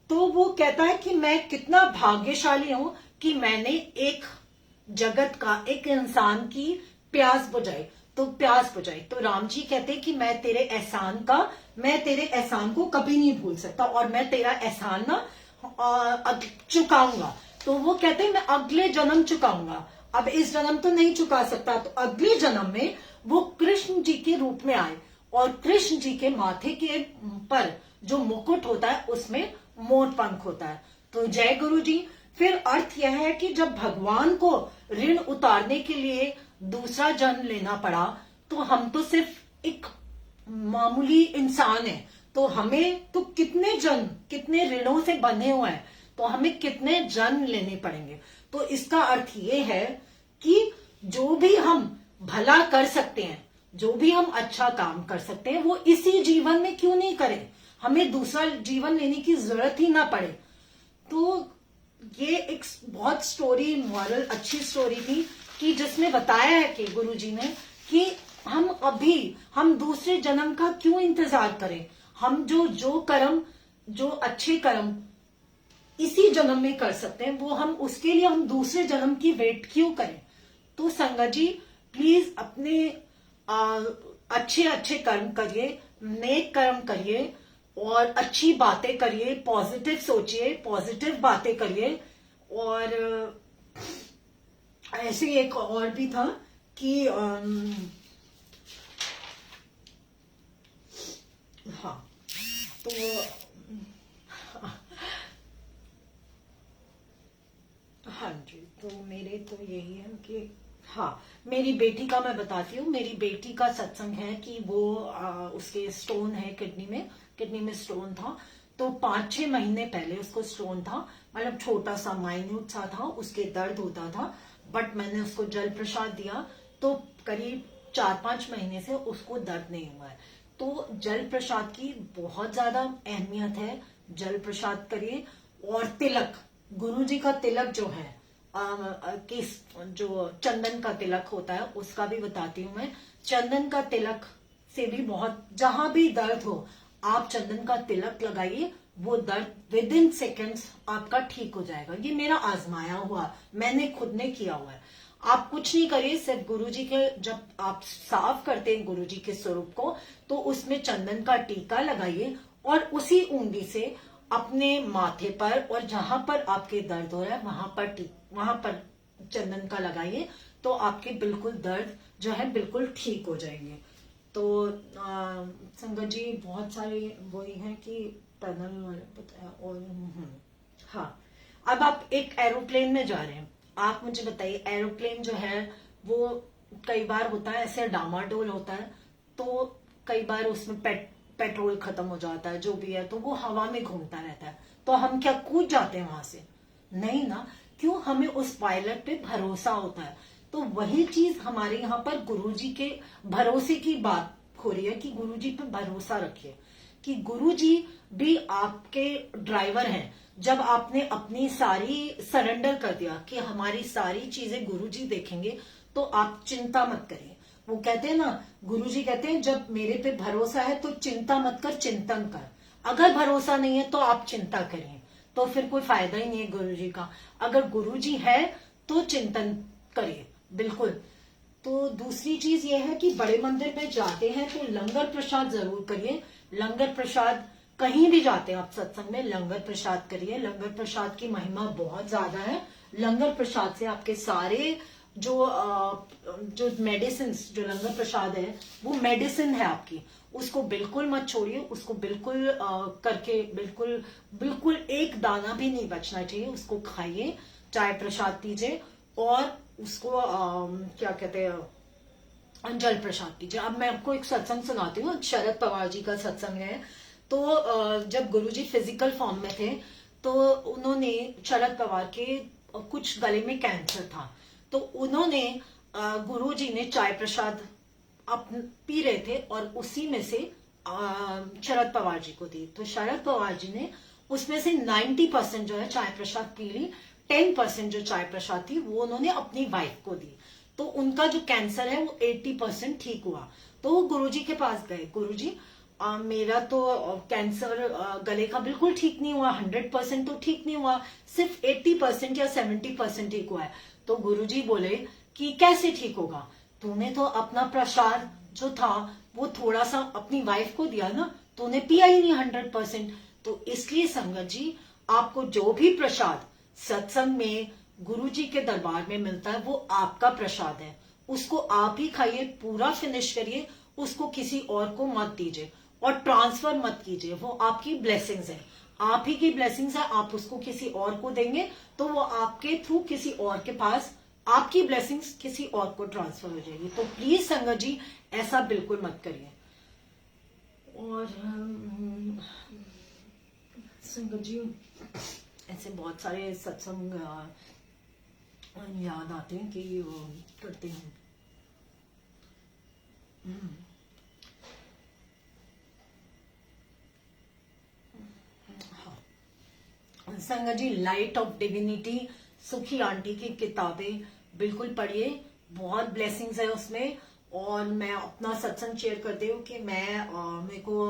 तो वो कहता है कि मैं कितना भाग्यशाली हूं कि मैंने एक जगत का, एक इंसान की प्यास बुझाई। तो राम जी कहते हैं कि मैं तेरे एहसान को कभी नहीं भूल सकता और मैं तेरा एहसान ना चुकाऊंगा। तो वो कहते हैं मैं अगले जन्म चुकाऊंगा, अब इस जन्म तो नहीं चुका सकता। तो अगले जन्म में वो कृष्ण जी के रूप में आए और कृष्ण जी के माथे के पर जो मुकुट होता है उसमें मोर पंख होता है। तो जय गुरु जी। फिर अर्थ यह है कि जब भगवान को ऋण उतारने के लिए दूसरा जन्म लेना पड़ा तो हम तो सिर्फ एक मामूली इंसान है, तो हमें तो कितने ऋणों से बंधे हुए हैं, तो हमें कितने जन्म लेने पड़ेंगे। तो इसका अर्थ ये है कि जो भी हम भला कर सकते हैं, जो भी हम अच्छा काम कर सकते हैं, वो इसी जीवन में क्यों नहीं करें, हमें दूसरा जीवन लेने की जरूरत ही ना पड़े। तो ये एक बहुत मॉरल अच्छी स्टोरी थी कि जिसमें बताया है कि गुरुजी ने कि हम दूसरे जन्म का क्यों इंतजार करें, हम जो अच्छे कर्म इसी जन्म में कर सकते हैं, वो उसके लिए हम दूसरे जन्म की वेट क्यों करें। तो संगत जी प्लीज अपने अच्छे कर्म करिए, नेक कर्म करिए और अच्छी बातें करिए, पॉजिटिव सोचिए, पॉजिटिव बातें करिए। और ऐसे एक और भी था कि हाँ, तो हाँ जी, तो मेरे तो यही है कि हाँ, मेरी बेटी का मैं बताती हूँ। मेरी बेटी का सत्संग है कि वो उसके स्टोन है किडनी में स्टोन था। तो 5-6 महीने पहले उसको स्टोन था, मतलब छोटा सा माइन्यूट सा था, उसके दर्द होता था, बट मैंने उसको जल प्रसाद दिया तो करीब 4-5 महीने से उसको दर्द नहीं हुआ है। तो जल प्रसाद की बहुत ज्यादा अहमियत है, जल प्रसाद करिए। और तिलक, गुरु जी का तिलक जो है, जो चंदन का तिलक होता है उसका भी बताती हूँ मैं। चंदन का तिलक से भी बहुत, जहां भी दर्द हो आप चंदन का तिलक लगाइए, वो दर्द विद इन सेकेंड्स आपका ठीक हो जाएगा। ये मेरा आजमाया हुआ, मैंने खुद ने किया हुआ है। आप कुछ नहीं करिए, सिर्फ गुरुजी के, जब आप साफ करते हैं गुरुजी के स्वरूप को, तो उसमें चंदन का टीका लगाइए और उसी उंगली से अपने माथे पर और जहां पर आपके दर्द हो रहा है वहां पर चंदन का लगाइए, तो आपके बिल्कुल दर्द जो है बिल्कुल ठीक हो जाएंगे। तो संगत जी बहुत सारे वही हैं कि टनल बताया। और हाँ, अब आप एक एरोप्लेन में जा रहे हैं, आप मुझे बताइए एरोप्लेन जो है वो कई बार होता है ऐसे डामाडोल होता है, तो कई बार उसमें पेट्रोल खत्म हो जाता है, जो भी है, तो वो हवा में घूमता रहता है, तो हम क्या कूद जाते हैं वहां से? नहीं ना, क्यों? हमें उस पायलट पे भरोसा होता है। तो वही चीज हमारे यहाँ पर गुरुजी के भरोसे की बात हो रही है कि गुरुजी पे भरोसा रखिए कि गुरुजी भी आपके ड्राइवर हैं। जब आपने अपनी सारी सरेंडर कर दिया कि हमारी सारी चीजें गुरुजी देखेंगे, तो आप चिंता मत करिए। वो कहते हैं ना, गुरुजी कहते हैं जब मेरे पे भरोसा है तो चिंता मत कर, चिंतन कर। अगर भरोसा नहीं है तो आप चिंता करिए, तो फिर कोई फायदा ही नहीं है गुरुजी का। अगर गुरुजी है तो चिंतन करिए, बिल्कुल। तो दूसरी चीज ये है कि बड़े मंदिर में जाते हैं तो लंगर प्रसाद जरूर करिए। लंगर प्रसाद, कहीं भी जाते हैं आप सत्संग में, लंगर प्रसाद करिए। लंगर प्रसाद की महिमा बहुत ज्यादा है। लंगर प्रसाद से आपके सारे जो मेडिसिन, जो लंगर प्रसाद है वो मेडिसिन है आपकी, उसको बिल्कुल मत छोड़िए। उसको बिल्कुल करके बिल्कुल बिल्कुल एक दाना भी नहीं बचना चाहिए। उसको खाइए, चाय प्रसाद पीजिए और उसको क्या कहते हैं, जल प्रसाद पीजिए। अब मैं आपको एक सत्संग सुनाती हूँ, शरद पवार जी का सत्संग है। तो जब गुरुजी फिजिकल फॉर्म में थे तो उन्होंने, शरद पवार के कुछ गले में कैंसर था, तो उन्होंने गुरुजी ने चाय प्रसाद पी रहे थे और उसी में से शरद पवार जी को दी। तो शरद पवार जी ने उसमें से 90% जो है चाय प्रसाद पी ली। 10% जो चाय प्रसाद थी वो उन्होंने अपनी वाइफ को दी। तो उनका जो कैंसर है वो 80% ठीक हुआ। तो वो गुरुजी के पास गए, गुरुजी मेरा तो कैंसर गले का बिल्कुल ठीक नहीं हुआ, 100% तो ठीक नहीं हुआ, सिर्फ 80% या 70% ठीक हुआ है। तो गुरुजी बोले कि कैसे ठीक होगा, तूने तो अपना प्रसाद जो था वो थोड़ा सा अपनी वाइफ को दिया ना, तूने पिया ही नहीं 100%। तो इसलिए संगत जी, आपको जो भी प्रसाद सत्संग में गुरुजी के दरबार में मिलता है वो आपका प्रसाद है, उसको आप ही खाइए, पूरा फिनिश करिए, उसको किसी और को मत दीजिए और ट्रांसफर मत कीजिए। वो आपकी ब्लेसिंग्स है, आप ही की ब्लेसिंग्स है। आप उसको किसी और को देंगे तो वो आपके थ्रू किसी और के पास, आपकी ब्लेसिंग्स किसी और को ट्रांसफर हो जाएगी। तो प्लीज संगत जी ऐसा बिल्कुल मत करिए। और संगत जी ऐसे बहुत सारे सत्संग याद आते हैं कि करते हैं। संगत जी, लाइट ऑफ डिविनिटी, सुखी आंटी की किताबें बिल्कुल पढ़िए, बहुत ब्लेसिंग्स है उसमें। और मैं अपना सत्संग शेयर करती हूँ कि मेरे को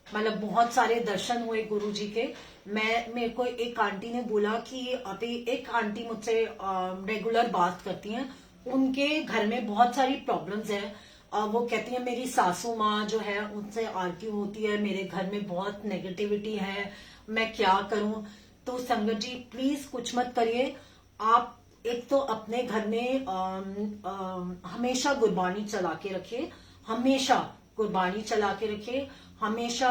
मतलब बहुत सारे दर्शन हुए गुरु जी के। मेरे को एक आंटी ने बोला कि अभी एक आंटी मुझसे रेगुलर बात करती हैं, उनके घर में बहुत सारी प्रॉब्लम्स है। वो कहती है मेरी सासू माँ जो है उनसे आर्ग्यू होती है, मेरे घर में बहुत नेगेटिविटी है, मैं क्या करूं। तो संगत जी प्लीज कुछ मत करिए। आप एक तो अपने घर में हमेशा गुरबानी चला के रखिए, हमेशा गुरबानी चला के रखिए। हमेशा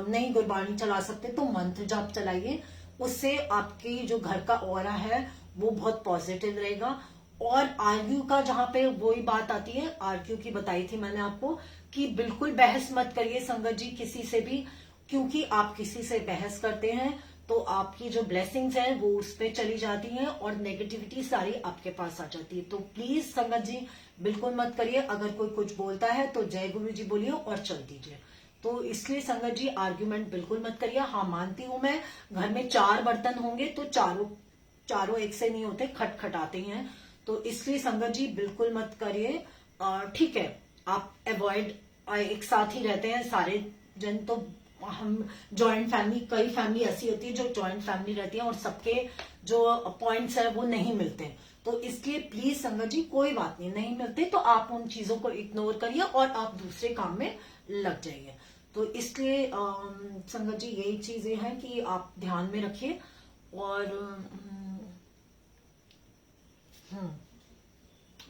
नहीं गुरबानी चला सकते तो मंत्र जाप चलाइए, उससे आपकी जो घर का ऑरा है वो बहुत पॉजिटिव रहेगा। और आर्ग्यू का जहां पे वही बात आती है, आर्ग्यू की बताई थी मैंने आपको कि बिल्कुल बहस मत करिए संगत जी किसी से भी, क्योंकि आप किसी से बहस करते हैं तो आपकी जो ब्लेसिंग्स है वो उस पर चली जाती हैं और नेगेटिविटी सारी आपके पास आ जाती है। तो प्लीज संगत जी बिल्कुल मत करिए। अगर कोई कुछ बोलता है तो जय गुरु जी बोलिए और चल दीजिए। तो इसलिए संगत जी आर्ग्यूमेंट बिल्कुल मत करिए। हाँ मानती हूं मैं, घर में 4 बर्तन होंगे तो चारों एक से नहीं होते, खटखटाते हैं। तो इसलिए संगत जी बिल्कुल मत करिए। ठीक है, आप अवॉइड, एक साथ ही रहते हैं सारे जन, तो हम जॉइंट फैमिली, कई फैमिली ऐसी होती है जो जॉइंट फैमिली रहती है और सबके जो पॉइंट्स है वो नहीं मिलते। तो इसलिए प्लीज संगत जी कोई बात नहीं मिलते तो आप उन चीजों को इग्नोर करिए और आप दूसरे काम में लग जाइए। तो इसलिए संगत जी यही चीजें हैं कि आप ध्यान में रखिए। और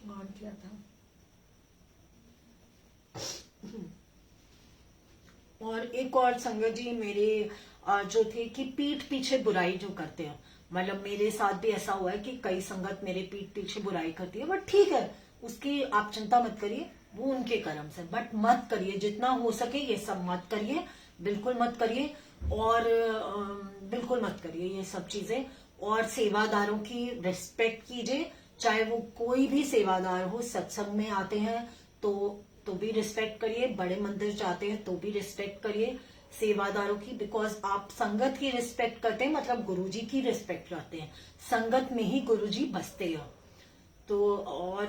और क्या था, और एक और संगत जी मेरे जो थे कि पीठ पीछे बुराई जो करते हैं, मतलब मेरे साथ भी ऐसा हुआ है कि कई संगत मेरे पीठ पीछे बुराई करती है, बट ठीक है उसकी आप चिंता मत करिए, वो उनके कर्म से, बट मत करिए, जितना हो सके ये सब मत करिए, बिल्कुल मत करिए। और बिल्कुल मत करिए ये सब चीजें। और सेवादारों की रिस्पेक्ट कीजिए, चाहे वो कोई भी सेवादार हो, सत्संग में आते हैं तो तो भी रिस्पेक्ट करिए, बड़े मंदिर जाते हैं तो भी रिस्पेक्ट करिए सेवादारों की, बिकॉज आप संगत की रिस्पेक्ट करते हैं मतलब गुरुजी की रिस्पेक्ट करते हैं। संगत में ही गुरुजी बसते हैं, तो और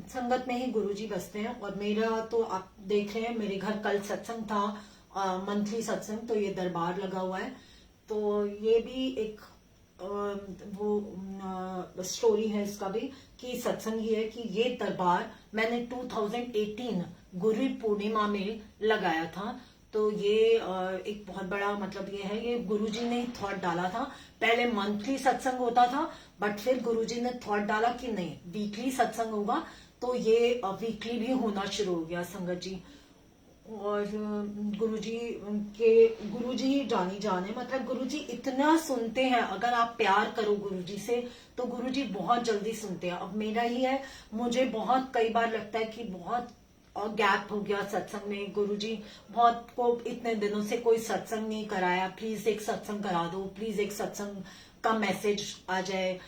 संगत में ही गुरुजी बसते हैं। और मेरा तो आप देख रहे हैं, मेरे घर कल सत्संग था, मंथली सत्संग, तो ये दरबार लगा हुआ है। तो ये भी एक वो स्टोरी है इसका भी, कि सत्संग ये है कि ये दरबार मैंने 2018 गुरु पूर्णिमा में लगाया था। तो ये एक बहुत बड़ा मतलब ये है, ये गुरुजी ने थॉट डाला था। पहले मंथली सत्संग होता था, बट फिर गुरुजी ने थॉट डाला कि नहीं वीकली सत्संग होगा, तो ये वीकली भी होना शुरू हो गया संगत जी। और गुरुजी ही जानी जान है, मतलब गुरुजी इतना सुनते हैं, अगर आप प्यार करो गुरुजी से तो गुरुजी बहुत जल्दी सुनते हैं। अब मेरा ही है, मुझे बहुत कई बार लगता है कि बहुत गैप हो गया सत्संग में, गुरुजी बहुत को इतने दिनों से कोई सत्संग नहीं कराया, प्लीज एक सत्संग करा दो, प्लीज एक सत्संग का मैसेज आ जाए।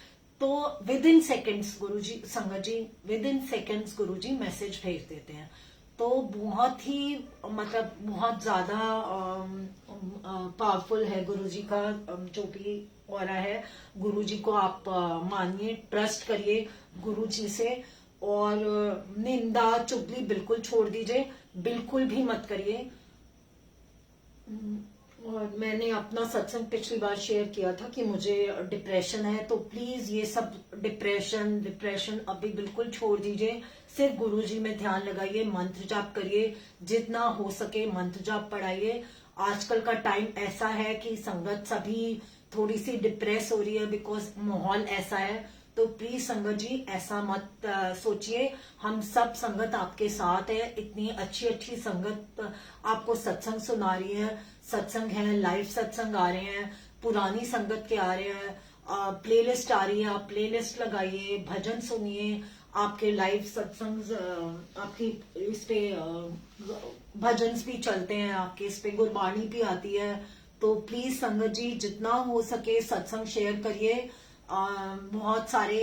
तो विद इन सेकेंड्स गुरुजी, संगत जी within seconds Guruji message भेज देते हैं। तो बहुत ही मतलब बहुत ज्यादा पावरफुल है गुरुजी का जो भी ऑरा है। गुरुजी को आप मानिए, ट्रस्ट करिए गुरुजी से, और निंदा चुगली बिल्कुल छोड़ दीजिए, बिल्कुल भी मत करिए। और मैंने अपना सत्संग पिछली बार शेयर किया था कि मुझे डिप्रेशन है, तो प्लीज ये सब डिप्रेशन अभी बिल्कुल छोड़ दीजिए। सिर्फ गुरुजी में ध्यान लगाइए, मंत्र जाप करिए, जितना हो सके मंत्र जाप पढ़ाइए। आजकल का टाइम ऐसा है कि संगत सभी थोड़ी सी डिप्रेस हो रही है, बिकॉज माहौल ऐसा है। तो प्लीज संगत जी ऐसा मत सोचिए, हम सब संगत आपके साथ है। इतनी अच्छी अच्छी संगत आपको सत्संग सुना रही है, सत्संग है, लाइव सत्संग आ रहे हैं, पुरानी संगत के आ रहे हैं, प्लेलिस्ट आ रही है, आप प्लेलिस्ट लगाइए, भजन सुनिए, आपके लाइव सत्संग आपकी इस पे भजन भी चलते हैं, आपके इस पे गुरबाणी भी आती है। तो प्लीज संगत जी जितना हो सके सत्संग शेयर करिए। बहुत सारे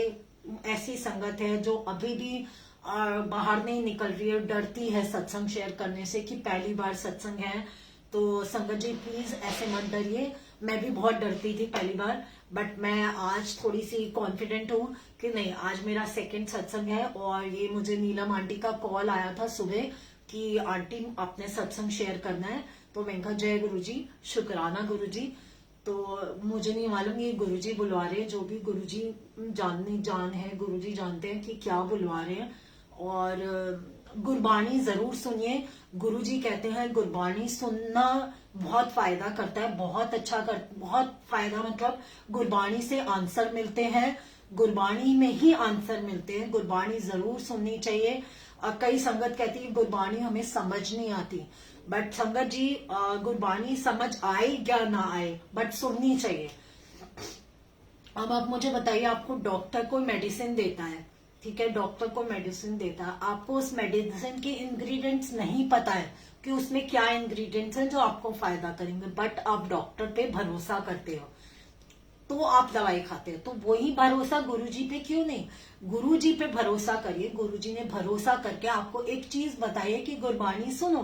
ऐसी संगत है जो अभी भी बाहर नहीं निकल रही है, डरती है सत्संग शेयर करने से कि पहली बार सत्संग है। तो संगत जी प्लीज ऐसे मत डरिए, मैं भी बहुत डरती थी पहली बार, बट मैं आज थोड़ी सी कॉन्फिडेंट हूँ कि नहीं, आज मेरा सेकंड सत्संग है। और ये मुझे नीलम आंटी का कॉल आया था सुबह कि आंटी आपने सत्संग शेयर करना है, तो मैंने कहा जय गुरुजी, शुक्राना गुरुजी। तो मुझे नहीं मालूम ये गुरुजी बुलवा रहे हैं, जो भी गुरुजी जान है, गुरुजी जानते हैं कि क्या बुलवा रहे हैं। और गुरबाणी जरूर सुनिए, गुरुजी कहते हैं गुरबाणी सुनना बहुत फायदा करता है, बहुत फायदा, मतलब गुरबाणी से आंसर मिलते हैं, गुरबाणी में ही आंसर मिलते हैं। गुरबाणी जरूर सुननी चाहिए। कई संगत कहती है गुरबाणी हमें समझ नहीं आती, बट संगत जी गुरबाणी समझ आए या ना आए, बट सुननी चाहिए। अब आप मुझे बताइए, आपको डॉक्टर कोई मेडिसिन देता है, ठीक है, डॉक्टर को मेडिसिन देता है, आपको उस मेडिसिन के इंग्रेडिएंट्स नहीं पता है कि उसमें क्या इंग्रेडिएंट्स हैं जो आपको फायदा करेंगे, बट आप डॉक्टर पे भरोसा करते हो तो आप दवाई खाते हो। तो वही भरोसा गुरुजी पे क्यों नहीं, गुरुजी पे भरोसा करिए। गुरुजी ने भरोसा करके आपको एक चीज बताई है कि गुरबाणी सुनो,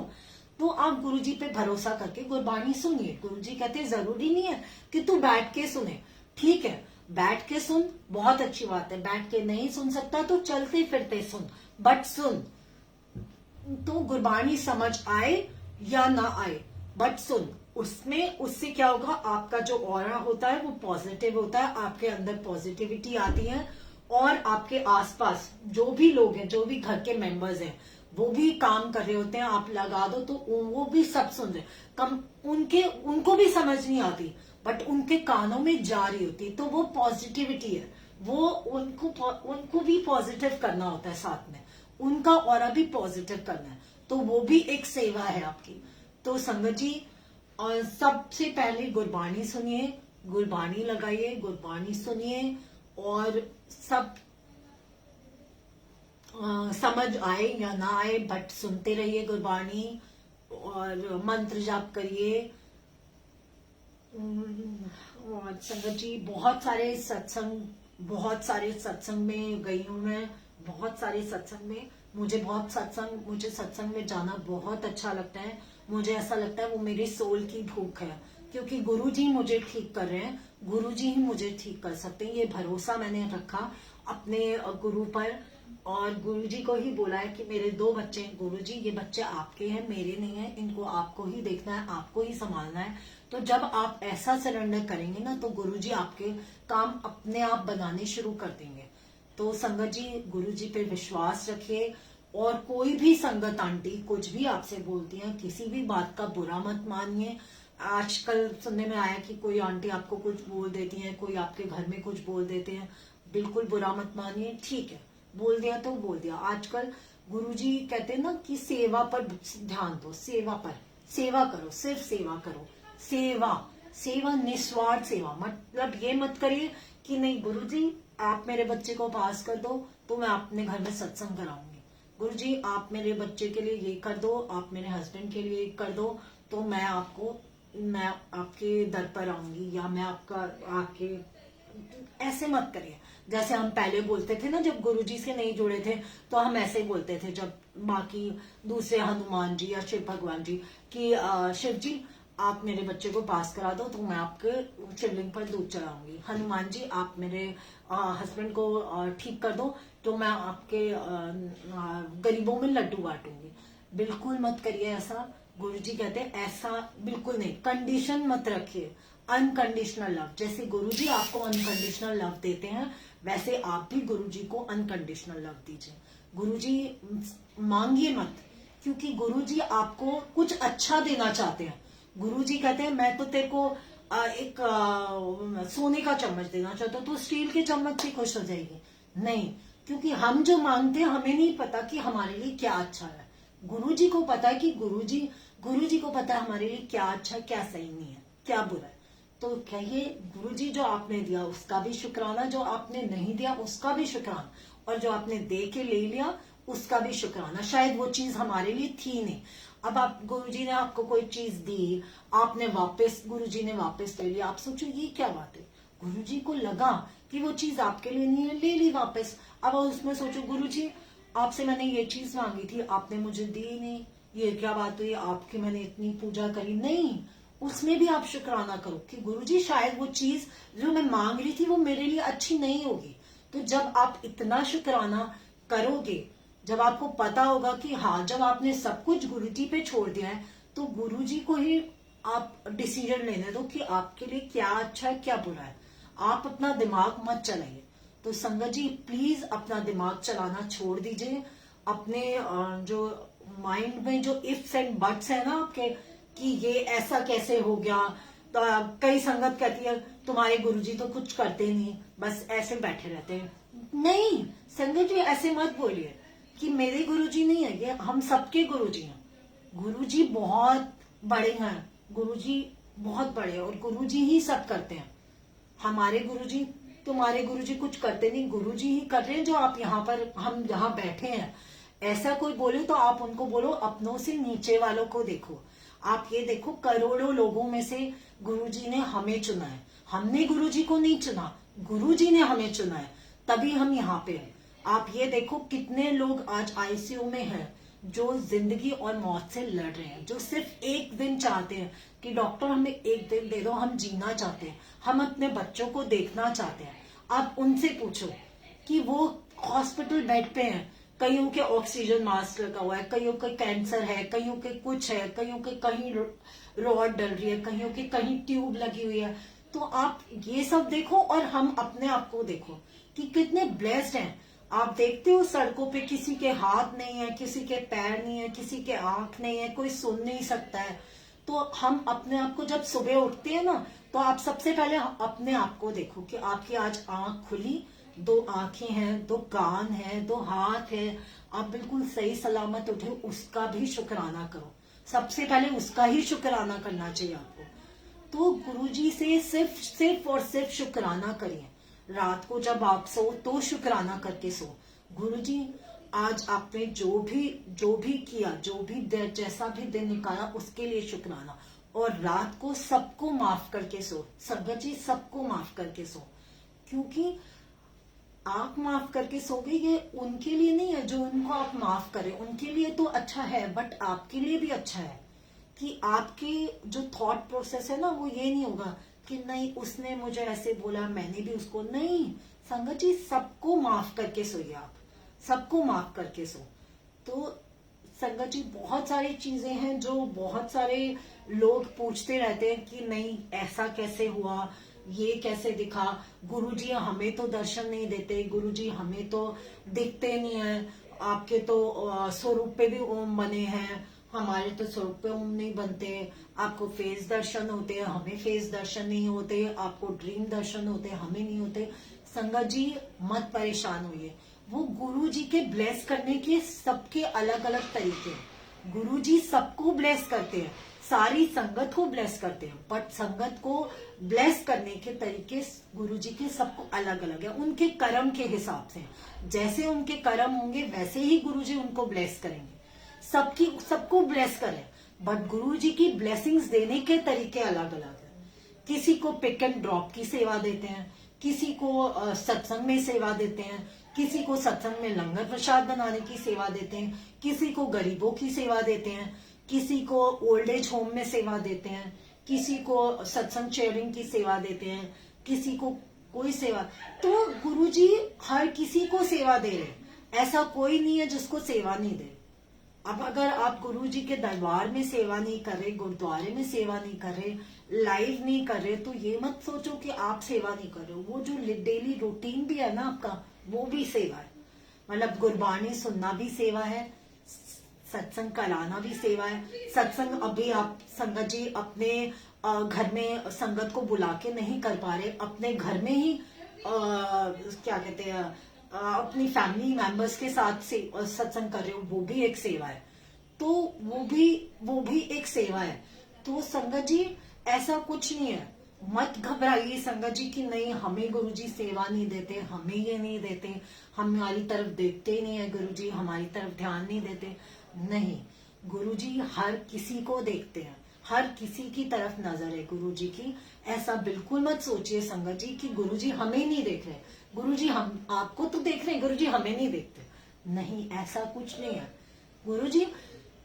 तो आप गुरुजी पे भरोसा करके गुरबाणी सुनिए। गुरुजी कहते जरूरी नहीं है कि तू बैठ के सुने, ठीक है बैठ के सुन, बहुत अच्छी बात है, बैठ के नहीं सुन सकता तो चलते फिरते सुन, बट सुन। तो गुरबाणी समझ आए या ना आए, बट सुन। उसमें उससे क्या होगा, आपका जो ऑरा होता है वो पॉजिटिव होता है, आपके अंदर पॉजिटिविटी आती है, और आपके आसपास जो भी लोग हैं, जो भी घर के मेंबर्स हैं, वो भी काम कर रहे होते हैं, आप लगा दो तो वो भी सब सुन रहे, कम उनको भी समझ नहीं आती, बट उनके कानों में जा रही होती, तो वो पॉजिटिविटी है, वो उनको भी पॉजिटिव करना होता है, साथ में उनका ऑरा भी पॉजिटिव करना है, तो वो भी एक सेवा है आपकी। तो संगत जी सबसे पहले गुरबाणी सुनिए, गुरबाणी लगाइए, गुरबाणी सुनिए, और सब समझ आए या ना आए बट सुनते रहिए गुरबाणी, और मंत्र जाप करिए। और संगत जी बहुत सारे सत्संग में गई हूं मैं, बहुत सारे सत्संग में मुझे सत्संग में जाना बहुत अच्छा लगता है। मुझे ऐसा लगता है वो मेरी सोल की भूख है, क्योंकि गुरु जी मुझे ठीक कर रहे हैं, गुरु जी ही मुझे ठीक कर सकते हैं। ये भरोसा मैंने रखा अपने गुरु पर, और गुरु जी को ही बोला है कि मेरे 2 बच्चे हैं गुरु जी, ये बच्चे आपके हैं, मेरे नहीं है, इनको आपको ही देखना है, आपको ही संभालना है। तो जब आप ऐसा सरेंडर करेंगे ना, तो गुरु जी आपके काम अपने आप बनाने शुरू कर देंगे। तो संगत जी, गुरु जी पे विश्वास रखिए, और कोई भी संगत आंटी कुछ भी आपसे बोलती है, किसी भी बात का बुरा मत मानिए। आजकल सुनने में आया कि कोई आंटी आपको कुछ बोल देती है, कोई आपके घर में कुछ बोल देते हैं, बिल्कुल बुरा मत मानिए। ठीक है, बोल दिया तो बोल दिया। आजकल गुरुजी कहते हैं ना कि सेवा पर ध्यान दो, सेवा पर, सेवा करो, सिर्फ सेवा करो। सेवा, सेवा निस्वार्थ सेवा। मतलब ये मत करिए कि नहीं गुरुजी आप मेरे बच्चे को पास कर दो तो मैं अपने घर में सत्संग कराऊंगी, गुरुजी आप मेरे बच्चे के लिए ये कर दो, आप मेरे हस्बैंड के लिए कर दो तो मैं आपके दर पर आऊंगी, या मैं आपका आपके। ऐसे मत करिए। जैसे हम पहले बोलते थे ना, जब गुरुजी से नहीं जुड़े थे तो हम ऐसे ही बोलते थे, जब बाकी दूसरे हनुमान जी या शिव भगवान जी कि शिव जी आप मेरे बच्चे को पास करा दो तो मैं आपके शिवलिंग पर दूध चढ़ाऊंगी, हनुमान जी आप मेरे हस्बैंड को ठीक कर दो तो मैं आपके गरीबों में लड्डू बांटूंगी। बिल्कुल मत करिए ऐसा। गुरुजी कहते हैं ऐसा बिल्कुल नहीं, कंडीशन मत रखिए। अनकंडीशनल लव, जैसे गुरुजी आपको अनकंडीशनल लव देते हैं, वैसे आप भी गुरुजी को अनकंडीशनल लव दीजिए। गुरुजी मांगिए मत, क्योंकि गुरुजी आपको कुछ अच्छा देना चाहते हैं। गुरुजी कहते हैं मैं तो तेरे को एक सोने का चम्मच देना चाहता हूँ, तो स्टील के चम्मच से खुश हो जाएगी? नहीं, क्योंकि हम जो मांगते हैं हमें नहीं पता कि हमारे लिए क्या अच्छा है। गुरुजी को पता है कि गुरुजी को पता है हमारे लिए क्या अच्छा, क्या सही नहीं है, क्या बुरा है। तो कहिए गुरुजी जो आपने दिया उसका भी शुक्राना, जो आपने नहीं दिया उसका भी शुक्राना, और जो आपने दे के ले लिया उसका भी शुक्राना। शायद वो चीज हमारे लिए थी नहीं, अब आप गुरुजी ने आपको कोई चीज दी, आपने वापस गुरुजी ने वापस ले लिया, आप सोचो ये क्या बात है। गुरुजी को लगा कि वो चीज आपके लिए नहीं है, ले ली वापस। अब उसमें सोचो गुरुजी आपसे मैंने ये चीज मांगी थी, आपने मुझे दी नहीं, ये क्या बात हुई, आपकी मैंने इतनी पूजा करी नहीं। उसमें भी आप शुक्राना करो कि गुरुजी शायद वो चीज जो मैं मांग रही थी वो मेरे लिए अच्छी नहीं होगी। तो जब आप इतना शुक्राना करोगे, जब आपको पता होगा कि हाँ, जब आपने सब कुछ गुरुजी पे छोड़ दिया है तो गुरुजी को ही आप डिसीजन लेने दो कि आपके लिए क्या अच्छा है क्या बुरा है। आप अपना दिमाग मत चलाइए। तो संगत जी प्लीज अपना दिमाग चलाना छोड़ दीजिए। अपने जो माइंड में जो इफ्स एंड बट्स है ना आपके, कि ये ऐसा कैसे हो गया, तो कई संगत कहती है तुम्हारे गुरुजी तो कुछ करते नहीं, बस ऐसे बैठे रहते हैं। नहीं संगत जी, ऐसे मत बोलिए कि मेरे गुरुजी नहीं है, ये हम सबके गुरुजी हैं। गुरुजी बहुत बड़े हैं, गुरुजी बहुत बड़े हैं, और गुरुजी ही सब करते हैं। हमारे गुरुजी, तुम्हारे गुरुजी कुछ करते नहीं, गुरुजी ही कर रहे हैं। जो आप यहाँ पर, हम यहाँ बैठे हैं, ऐसा कोई बोले तो आप उनको बोलो अपनों से नीचे वालों को देखो। आप ये देखो करोड़ों लोगों में से गुरुजी ने हमें चुना है, हमने गुरुजी को नहीं चुना, गुरुजी ने हमें चुना है, तभी हम यहाँ पे हैं। आप ये देखो कितने लोग आज आईसीयू में हैं, जो जिंदगी और मौत से लड़ रहे हैं, जो सिर्फ एक दिन चाहते हैं कि डॉक्टर हमें एक दिन दे दो, हम जीना चाहते हैं, हम अपने बच्चों को देखना चाहते हैं। आप उनसे पूछो कि वो हॉस्पिटल बेड पे हैं, कईयों के ऑक्सीजन मास्क लगा हुआ है, कईयों के कैंसर है, कईयों के कुछ है, कईयों के कहीं रॉड डल रही है, कईयों के कहीं ट्यूब लगी हुई है। तो आप ये सब देखो और हम अपने आप को देखो कि कितने ब्लेस्ड हैं। आप देखते हो सड़कों पे किसी के हाथ नहीं है, किसी के पैर नहीं है, किसी के आंख नहीं है, कोई सुन नहीं सकता है। तो हम अपने आप को जब सुबह उठते हैं ना, तो आप सबसे पहले अपने आप को देखो कि आपकी आज आंख खुली, 2 आंखें हैं, 2 कान हैं, 2 हाथ है, आप बिल्कुल सही सलामत उठे, उसका भी शुक्राना करो। सबसे पहले उसका ही शुक्राना करना चाहिए आपको। तो गुरुजी से सिर्फ और सिर्फ शुक्राना करिए। रात को जब आप सो तो शुक्राना करके सो। गुरुजी आज आपने जो भी किया, जो भी जैसा भी दिन निकाला उसके लिए शुक्राना। और रात को सबको माफ करके सो, संगत जी सबको माफ करके सो, क्योंकि आप माफ करके सोगे, ये उनके लिए नहीं है जो उनको आप माफ करें, उनके लिए तो अच्छा है, बट आपके लिए भी अच्छा है कि आपके जो थॉट प्रोसेस है ना, वो ये नहीं होगा कि नहीं उसने मुझे ऐसे बोला मैंने भी उसको, नहीं संगत जी सबको माफ करके सोइए, आप सबको माफ करके सो। तो संगत जी बहुत सारी चीजें हैं जो बहुत सारे लोग पूछते रहते हैं कि नहीं ऐसा कैसे हुआ, ये कैसे दिखा, गुरुजी हमें तो दर्शन नहीं देते, गुरुजी हमें तो दिखते नहीं है, आपके तो स्वरूप पे भी ओम बने हैं, हमारे तो स्वरूप पे ओम नहीं बनते, आपको फेस दर्शन होते हैं हमें फेस दर्शन नहीं होते, आपको ड्रीम दर्शन होते हैं हमें नहीं होते। संगत जी मत परेशान होइए, वो गुरु जी के ब्लेस करने के सबके अलग अलग तरीके हैं। गुरु जी सबको ब्लेस करते हैं, सारी संगत को ब्लेस करते हैं, बट संगत को ब्लेस करने के तरीके गुरु जी के सबको अलग अलग है, उनके कर्म के हिसाब से। जैसे उनके कर्म होंगे वैसे ही गुरु जी उनको ब्लेस करेंगे, सबको ब्लेस करें, बट गुरु जी की ब्लेसिंग्स देने के तरीके अलग अलग है। किसी को पिक एंड ड्रॉप की सेवा देते हैं, किसी को सत्संग में सेवा देते हैं, किसी को सत्संग में लंगर प्रसाद बनाने की सेवा देते हैं, किसी को गरीबों की सेवा देते हैं, किसी को ओल्ड एज होम में सेवा देते हैं, किसी को सत्संग चेयरिंग की सेवा देते हैं, किसी को कोई सेवा। तो गुरुजी हर किसी को सेवा दे रहे, ऐसा कोई नहीं है जिसको सेवा नहीं दे। अब अगर आप गुरु जी के दरबार में सेवा नहीं कर रहे, गुरुद्वारे में सेवा नहीं कर रहे, लाइव नहीं कर रहे, तो ये मत सोचो कि आप सेवा नहीं कर रहे हो। वो जो डेली रूटीन भी है ना आपका, वो भी सेवा है। मतलब गुरबानी सुनना भी सेवा है, सत्संग कराना भी सेवा है। सत्संग अभी आप संगत जी अपने घर में संगत को बुला के नहीं कर पा रहे, अपने घर में ही क्या कहते हैं अपनी फैमिली मेंबर्स के साथ से सत्संग कर रहे हो, वो भी एक सेवा है। तो वो भी एक सेवा है। तो संगत जी ऐसा कुछ नहीं है, मत घबराइए संगत जी की नहीं हमें गुरुजी सेवा नहीं देते, हमें ये नहीं देते, हमारी तरफ देखते ही नहीं है गुरुजी, हमारी तरफ ध्यान नहीं देते। नहीं, गुरुजी हर किसी को देखते हैं, हर किसी की तरफ नजर है गुरुजी की। ऐसा बिल्कुल मत सोचिए संगत जी कि गुरुजी हमें नहीं देख रहे, गुरुजी हम आपको तो देख रहे हैं, गुरुजी हमें नहीं देखते। नहीं, ऐसा कुछ नहीं है। गुरुजी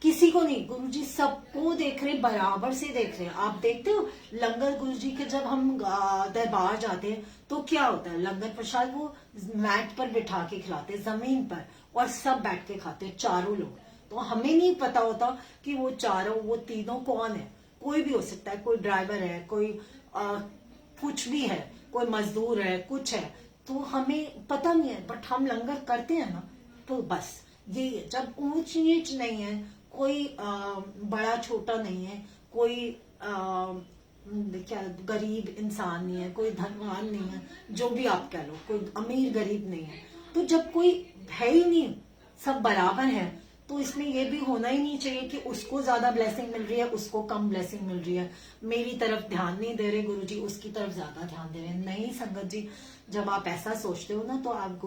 किसी को नहीं, गुरुजी सबको देख रहे, बराबर से देख रहे हैं। आप देखते हो लंगर गुरुजी के जब हम दरबार जाते हैं तो क्या होता है, लंगर प्रसाद वो मैट पर बिठा के खिलाते, जमीन पर, और सब बैठ के खाते हैं, चारों लोग। तो हमें नहीं पता होता कि वो चारों, वो तीनों कौन है। कोई भी हो सकता है, कोई ड्राइवर है, कोई कुछ भी है, कोई मजदूर है, कुछ है, तो हमें पता नहीं है। बट हम लंगर करते हैं ना, तो बस ये जब ऊंच नीच नहीं है, कोई बड़ा छोटा नहीं है, कोई क्या गरीब इंसान नहीं है, कोई धनवान नहीं है, जो भी आप कह लो, कोई अमीर गरीब नहीं है। तो जब कोई है ही नहीं, सब बराबर है, तो इसमें यह भी होना ही नहीं चाहिए कि उसको ज्यादा ब्लेसिंग मिल रही है, उसको कम ब्लेसिंग मिल रही है, मेरी तरफ ध्यान नहीं दे रहे गुरुजी, उसकी तरफ ज्यादा ध्यान दे रहे हैं। नहीं संगत जी, जब आप ऐसा सोचते हो ना, तो आप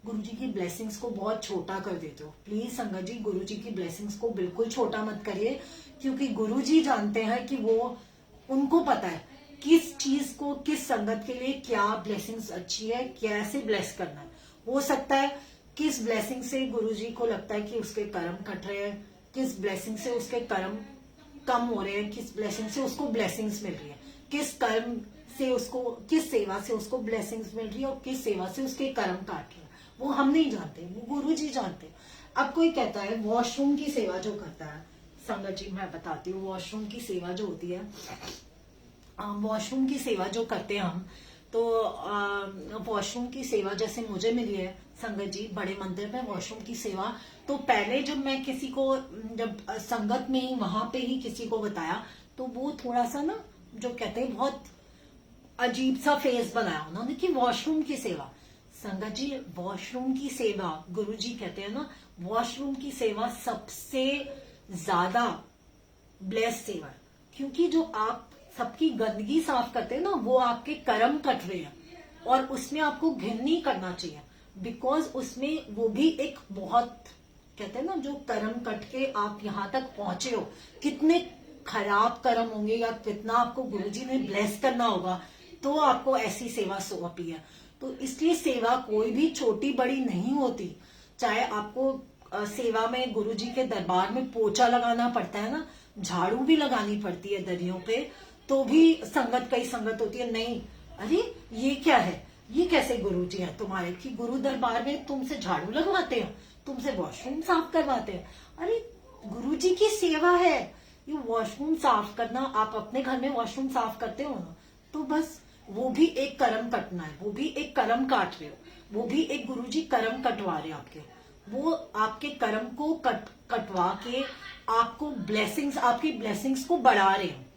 गुरुजी की ब्लेसिंग्स को बहुत छोटा कर देते हो। प्लीज संगत जी, गुरुजी की ब्लेसिंग्स को बिल्कुल छोटा मत करिए, क्योंकि गुरुजी जानते हैं कि वो, उनको पता है किस चीज को, किस संगत के लिए क्या ब्लेसिंग्स अच्छी है, कैसे ब्लेस करना है। हो सकता है किस ब्लेसिंग से गुरुजी को लगता है कि उसके कर्म कट रहे हैं, किस ब्लेसिंग से उसके कर्म कम हो रहे हैं, किस ब्लेसिंग से उसको ब्लेसिंग्स मिल रही है, किस कर्म से उसको, किस सेवा से उसको ब्लेसिंग्स मिल रही है, और किस सेवा से उसके कर्म काट रहे हैं, वो हम नहीं जानते, वो गुरुजी जानते हैं। अब कोई कहता है वॉशरूम की सेवा जो करता है, संगत जी मैं बताती हूँ, वॉशरूम की सेवा जो होती है, वॉशरूम की सेवा जो करते हैं हम, तो वॉशरूम की सेवा जैसे मुझे मिली है संगत जी बड़े मंदिर में वॉशरूम की सेवा। तो पहले जब मैं किसी को, जब संगत में ही वहां पे ही किसी को बताया, तो वो थोड़ा सा ना, जो कहते हैं बहुत अजीब सा फेस बनाया उन्होंने कि वॉशरूम की सेवा। संगत जी वॉशरूम की सेवा, गुरुजी कहते हैं ना, वॉशरूम की सेवा सबसे ज्यादा ब्लेस सेवा है, क्योंकि जो आप सबकी गंदगी साफ करते हैं ना, वो आपके कर्म कट रहे हैं, और उसमें आपको घिन नहीं करना चाहिए, बिकॉज उसमें वो भी एक बहुत, कहते हैं ना, जो कर्म कट के आप यहाँ तक पहुंचे हो, कितने खराब कर्म होंगे, या कितना आपको गुरुजी ने ब्लेस करना होगा, तो आपको ऐसी सेवा सौंपी है। तो इसलिए सेवा कोई भी छोटी बड़ी नहीं होती। चाहे आपको सेवा में गुरुजी के दरबार में पोछा लगाना पड़ता है ना, झाड़ू भी लगानी पड़ती है दरियों पे, तो भी संगत, कई संगत होती है, नहीं अरे ये क्या है, ये कैसे गुरुजी हैं तुम्हारे कि गुरु दरबार में तुमसे झाड़ू लगवाते हैं, तुमसे वॉशरूम साफ करवाते हैं। अरे गुरुजी की सेवा है, ये वॉशरूम साफ करना, आप अपने घर में वॉशरूम साफ करते हो ना, तो बस वो भी एक कर्म कटना है, वो भी एक कर्म काट रहे हो, वो भी एक गुरुजी कर्म कटवा रहे हैं आपके, वो आपके कर्म को कटवा के आपको ब्लेसिंग्स, आपकी ब्लेसिंग्स को बढ़ा रहे हैं।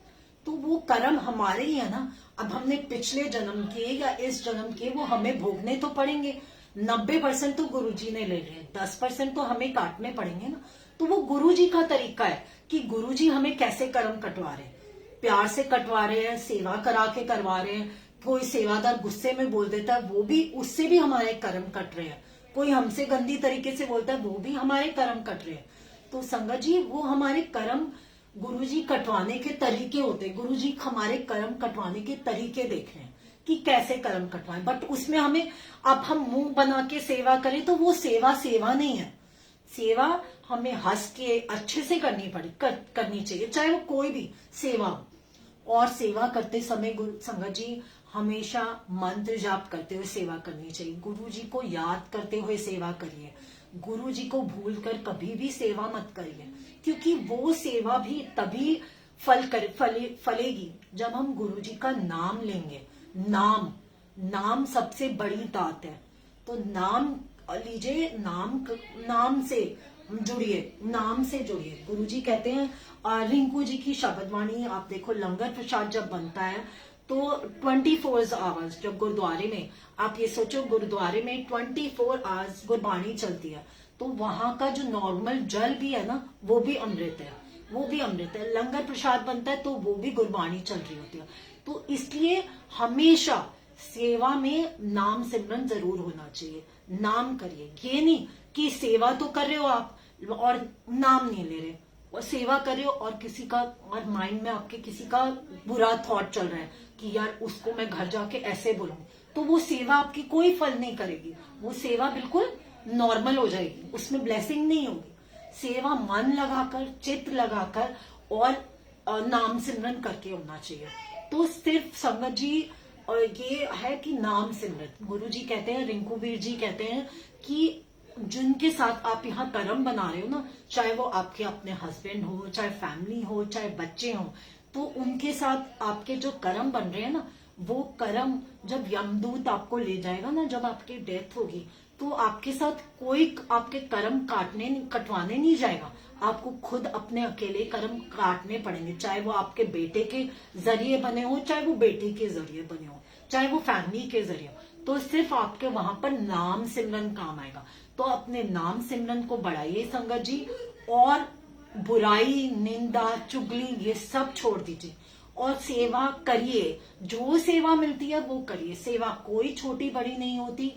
तो वो कर्म हमारे ही है ना, अब हमने पिछले जन्म के या इस जन्म के वो हमें भोगने तो पड़ेंगे। 90% तो गुरुजी ने ले लिए, 10% तो हमें काटने पड़ेंगे ना। तो वो गुरुजी का तरीका है कि गुरुजी हमें कैसे कर्म कटवा रहे हैं, प्यार से कटवा रहे हैं, सेवा करा के करवा रहे हैं। कोई सेवादार गुस्से में बोल देता है, वो भी, उससे भी हमारे कर्म कट रहे हैं। कोई हमसे गंदी तरीके से बोलता है, वो भी हमारे कर्म कट रहे हैं। तो संगत जी, वो हमारे कर्म गुरुजी कटवाने के तरीके होते हैं। गुरुजी हमारे कर्म कटवाने के तरीके देख रहे हैं कि कैसे कर्म कटवाएं। बट उसमें हमें, अब हम मुंह बना के सेवा करें तो वो सेवा नहीं है। सेवा हमें हंस के अच्छे से करनी चाहिए, चाहे वो कोई भी सेवा हो। और सेवा करते समय संगत जी हमेशा मंत्र जाप करते हुए सेवा करनी चाहिए। गुरु जी को याद करते हुए सेवा करिए। गुरु जी को भूलकर कभी भी सेवा मत करिए, क्योंकि वो सेवा भी तभी फलेगी जब हम गुरु जी का नाम लेंगे। नाम सबसे बड़ी दात है। तो नाम लीजिए, नाम से जुड़िए। गुरुजी कहते हैं, रिंकू जी की शब्दवाणी आप देखो, लंगर प्रसाद जब बनता है तो 24 आवर्स, जब गुरुद्वारे में, आप ये सोचो गुरुद्वारे में 24 आवर्स गुरबाणी चलती है, तो वहां का जो नॉर्मल जल भी है ना, वो भी अमृत है, लंगर प्रसाद बनता है तो वो भी गुरबाणी चल रही होती है। तो इसलिए हमेशा सेवा में नाम सिमरन जरूर होना चाहिए। नाम करिए, ये नहीं कि सेवा तो कर रहे हो आप और नाम नहीं ले रहे, और सेवा कर रहे हो और किसी का, और माइंड में आपके किसी का बुरा थॉट चल रहा है कि यार उसको मैं घर जाके ऐसे बोलूंगी, तो वो सेवा आपकी कोई फल नहीं करेगी। वो सेवा बिल्कुल नॉर्मल हो जाएगी, उसमें ब्लेसिंग नहीं होगी। सेवा मन लगाकर, चित्त लगाकर और नाम सिमरन करके होना चाहिए। तो सिर्फ संगत जी, और ये है कि नाम सिमरन, गुरु जी कहते हैं, रिंकू वीर जी कहते हैं कि जिनके साथ आप यहाँ कर्म बना रहे हो ना, चाहे वो आपके अपने हस्बैंड हो, चाहे फैमिली हो, चाहे बच्चे हो, तो उनके साथ आपके जो कर्म बन रहे हैं ना, वो कर्म जब यमदूत आपको ले जाएगा ना, जब आपकी डेथ होगी, तो आपके साथ कोई आपके कर्म कटवाने नहीं जाएगा। आपको खुद अपने अकेले कर्म काटने पड़ेंगे, चाहे वो आपके बेटे के जरिए बने हो, चाहे वो बेटी के जरिए बने हो, चाहे वो फैमिली के जरिए। तो सिर्फ आपके वहां पर नाम सिमरन काम आएगा। तो अपने नाम सिमरन को बढ़ाइए संगत जी, और बुराई, निंदा, चुगली ये सब छोड़ दीजिए और सेवा करिए। जो सेवा मिलती है वो करिए। सेवा कोई छोटी बड़ी नहीं होती,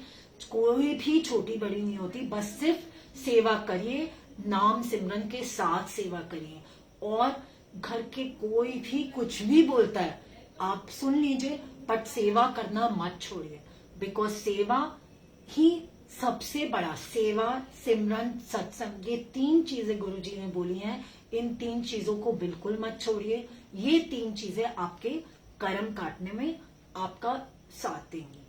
कोई भी छोटी बड़ी नहीं होती, बस सिर्फ सेवा करिए, नाम सिमरन के साथ सेवा करिए। और घर के कोई भी कुछ भी बोलता है आप सुन लीजिए, बट सेवा करना मत छोड़िए, बिकॉज सेवा ही सबसे बड़ा, सेवा, सिमरन, सत्संग, ये 3 चीजें गुरुजी ने बोली हैं। इन 3 चीजों को बिल्कुल मत छोड़िए। ये 3 चीजें आपके कर्म काटने में आपका साथ देंगी।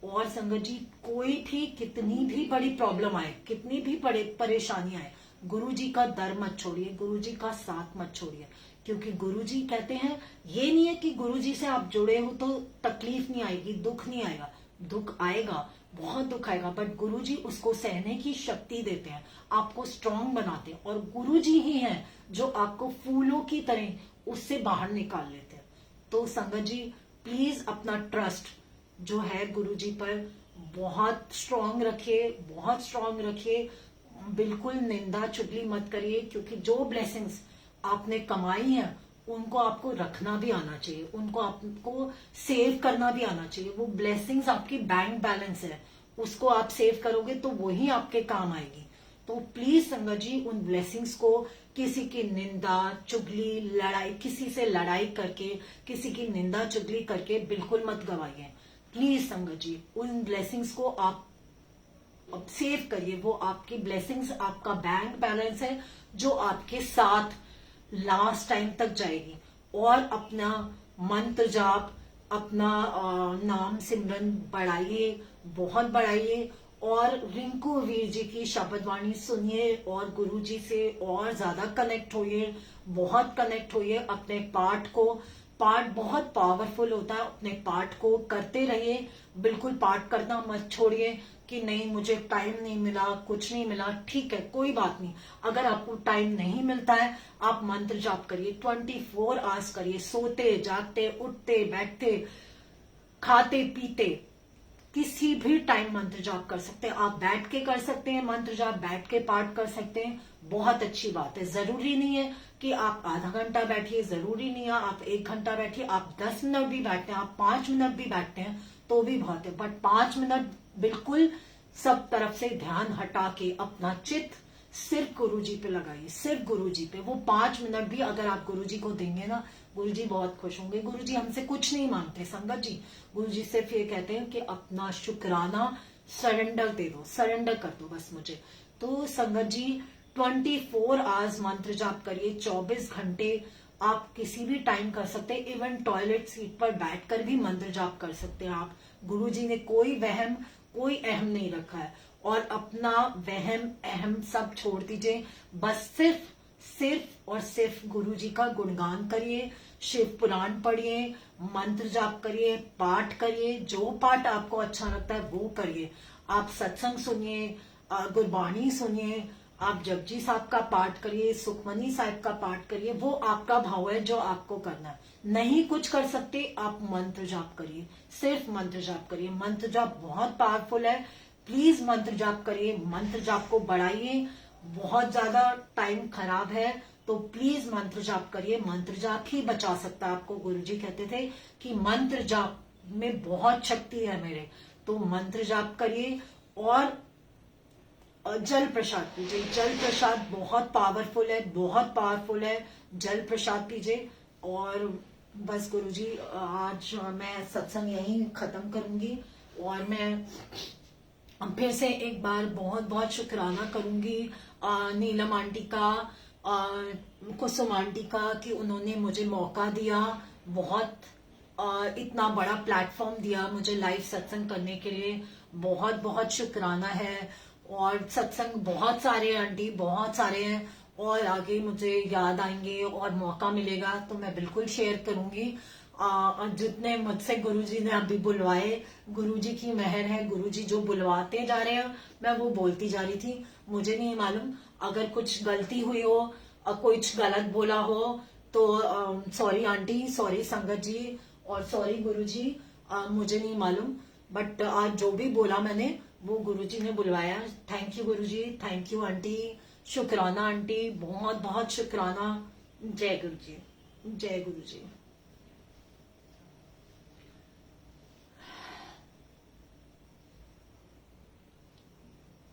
और संगत जी, कोई भी कितनी भी बड़ी प्रॉब्लम आए, कितनी भी बड़ी परेशानी आए, गुरुजी का दर मत छोड़िए, गुरुजी का साथ मत छोड़िए। क्योंकि गुरुजी कहते हैं, ये नहीं है कि गुरुजी से आप जुड़े हो तो तकलीफ नहीं आएगी, दुख नहीं आएगा। दुख आएगा, बहुत दुख आएगा, बट गुरुजी उसको सहने की शक्ति देते हैं, आपको स्ट्रांग बनाते हैं। और गुरुजी ही हैं जो आपको फूलों की तरह उससे बाहर निकाल लेते हैं। तो संगत जी, प्लीज अपना ट्रस्ट जो है गुरुजी पर बहुत स्ट्रांग रखिए, बहुत स्ट्रांग रखिए। बिल्कुल निंदा चुगली मत करिए, क्योंकि जो ब्लेसिंग्स आपने कमाई है उनको आपको रखना भी आना चाहिए, उनको आपको सेव करना भी आना चाहिए। वो ब्लेसिंग्स आपकी बैंक बैलेंस है, उसको आप सेव करोगे तो वही आपके काम आएगी। तो प्लीज संगत जी, उन ब्लेसिंग्स को किसी की निंदा चुगली, लड़ाई, किसी से लड़ाई करके, किसी की निंदा चुगली करके बिल्कुल मत गवाइए। प्लीज संगत जी उन ब्लेसिंग्स को आप सेव करिए। वो आपकी ब्लेसिंग्स, आपका बैंक बैलेंस है जो आपके साथ लास्ट टाइम तक जाएगी। और अपना मंत्र जाप, अपना नाम सिमरन बढ़ाइए, बहुत बढ़ाइए। और रिंकू वीर जी की शब्द वाणी सुनिए और गुरु जी से और ज्यादा कनेक्ट होइए, बहुत कनेक्ट होइए। अपने पाठ को, पाठ बहुत पावरफुल होता है, अपने पाठ को करते रहिए। बिल्कुल पाठ करना मत छोड़िए कि नहीं मुझे टाइम नहीं मिला, कुछ नहीं मिला। ठीक है, कोई बात नहीं। अगर आपको टाइम नहीं मिलता है, आप मंत्र जाप करिए, 24 आवर्स करिए, सोते जागते उठते बैठते खाते पीते किसी भी टाइम मंत्र जाप कर सकते हैं। आप बैठ के कर सकते हैं मंत्र जाप, बैठ के पाठ कर सकते हैं, बहुत अच्छी बात है। जरूरी नहीं है कि आप आधा घंटा बैठिए, जरूरी नहीं है आप 1 घंटा बैठिए। आप 10 मिनट भी बैठते हैं, आप 5 मिनट भी बैठते हैं तो भी बहुत है। बट 5 मिनट बिल्कुल सब तरफ से ध्यान हटा के अपना चित्त सिर्फ गुरु जी पे लगाइए, सिर्फ गुरु जी पे। वो 5 मिनट भी अगर आप गुरु जी को देंगे ना, गुरु जी बहुत खुश होंगे। गुरु जी हमसे कुछ नहीं मांगते संगत जी, गुरु जी सिर्फ ये कहते हैं कि अपना शुक्राना सरेंडर दे दो, सरेंडर कर दो बस मुझे। तो संगत जी 24 आवर्स मंत्र जाप करिए, 24 घंटे आप किसी भी टाइम कर सकते हैं। इवन टॉयलेट सीट पर बैठकर भी मंत्र जाप कर सकते हैं आप। गुरु जी ने कोई वहम, कोई अहम नहीं रखा है। और अपना वहम अहम सब छोड़ दीजिए, बस सिर्फ और सिर्फ गुरु जी का गुणगान करिए, शिव पुराण पढ़िए, मंत्र जाप करिए, पाठ करिए। जो पाठ आपको अच्छा लगता है वो करिए। आप सत्संग सुनिए, गुरबाणी सुनिए, आप जपजी साहब का पाठ करिए, सुखमनी साहब का पाठ करिए। वो आपका भाव है जो आपको करना है। नहीं कुछ कर सकते, आप मंत्र जाप करिए, सिर्फ मंत्र जाप करिए। मंत्र जाप बहुत पावरफुल है, प्लीज मंत्र जाप करिए, मंत्र जाप को बढ़ाइए। बहुत ज्यादा टाइम खराब है तो प्लीज मंत्र जाप करिए, मंत्र जाप ही बचा सकता है आपको। गुरुजी कहते थे कि मंत्र जाप में बहुत शक्ति है मेरे, तो मंत्र जाप करिए। और जल प्रसाद पीजिए, जल प्रसाद बहुत पावरफुल है, बहुत पावरफुल है। जल प्रसाद पीजिए। और बस गुरुजी आज मैं सत्संग यहीं खत्म करूंगी। और मैं फिर से एक बार बहुत बहुत शुक्राना करूंगी नीलम आंटी का, कुसुम आंटी का, कि उन्होंने मुझे मौका दिया, बहुत इतना बड़ा प्लेटफॉर्म दिया मुझे लाइव सत्संग करने के लिए। बहुत बहुत शुक्राना है। और सत्संग बहुत सारे आंटी, बहुत सारे हैं, और आगे मुझे याद आएंगे और मौका मिलेगा तो मैं बिल्कुल शेयर करूंगी। जितने मुझसे गुरुजी ने अभी बुलवाए, गुरुजी की मेहर है, गुरुजी जो बुलवाते जा रहे हैं मैं वो बोलती जा रही थी। मुझे नहीं मालूम अगर कुछ गलती हुई हो, कुछ गलत बोला हो तो सॉरी आंटी, सॉरी संगत जी, और सॉरी गुरुजी, मुझे नहीं मालूम। बट आज जो भी बोला मैंने वो गुरुजी ने बुलवाया। Thank you Guruji, thank you aunty, शुक्राना आंटी, बहुत बहुत शुक्राना। जय गुरुजी, जय गुरुजी।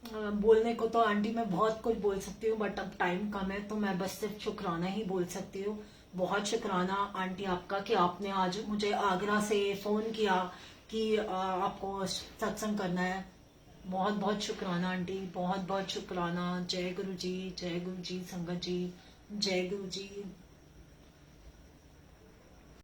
बोलने को तो आंटी मैं बहुत कुछ बोल सकती हूँ बट अब टाइम कम है तो मैं बस सिर्फ शुक्राना ही बोल सकती हूँ। बहुत शुक्राना आंटी आपका कि आपने आज मुझे आगरा से फोन किया कि आपको सत्संग करना है। बहुत बहुत शुक्राना आंटी, बहुत बहुत शुक्राना। जय गुरु जी, जय गुरु जी, संगत जी, जय गुरु जी।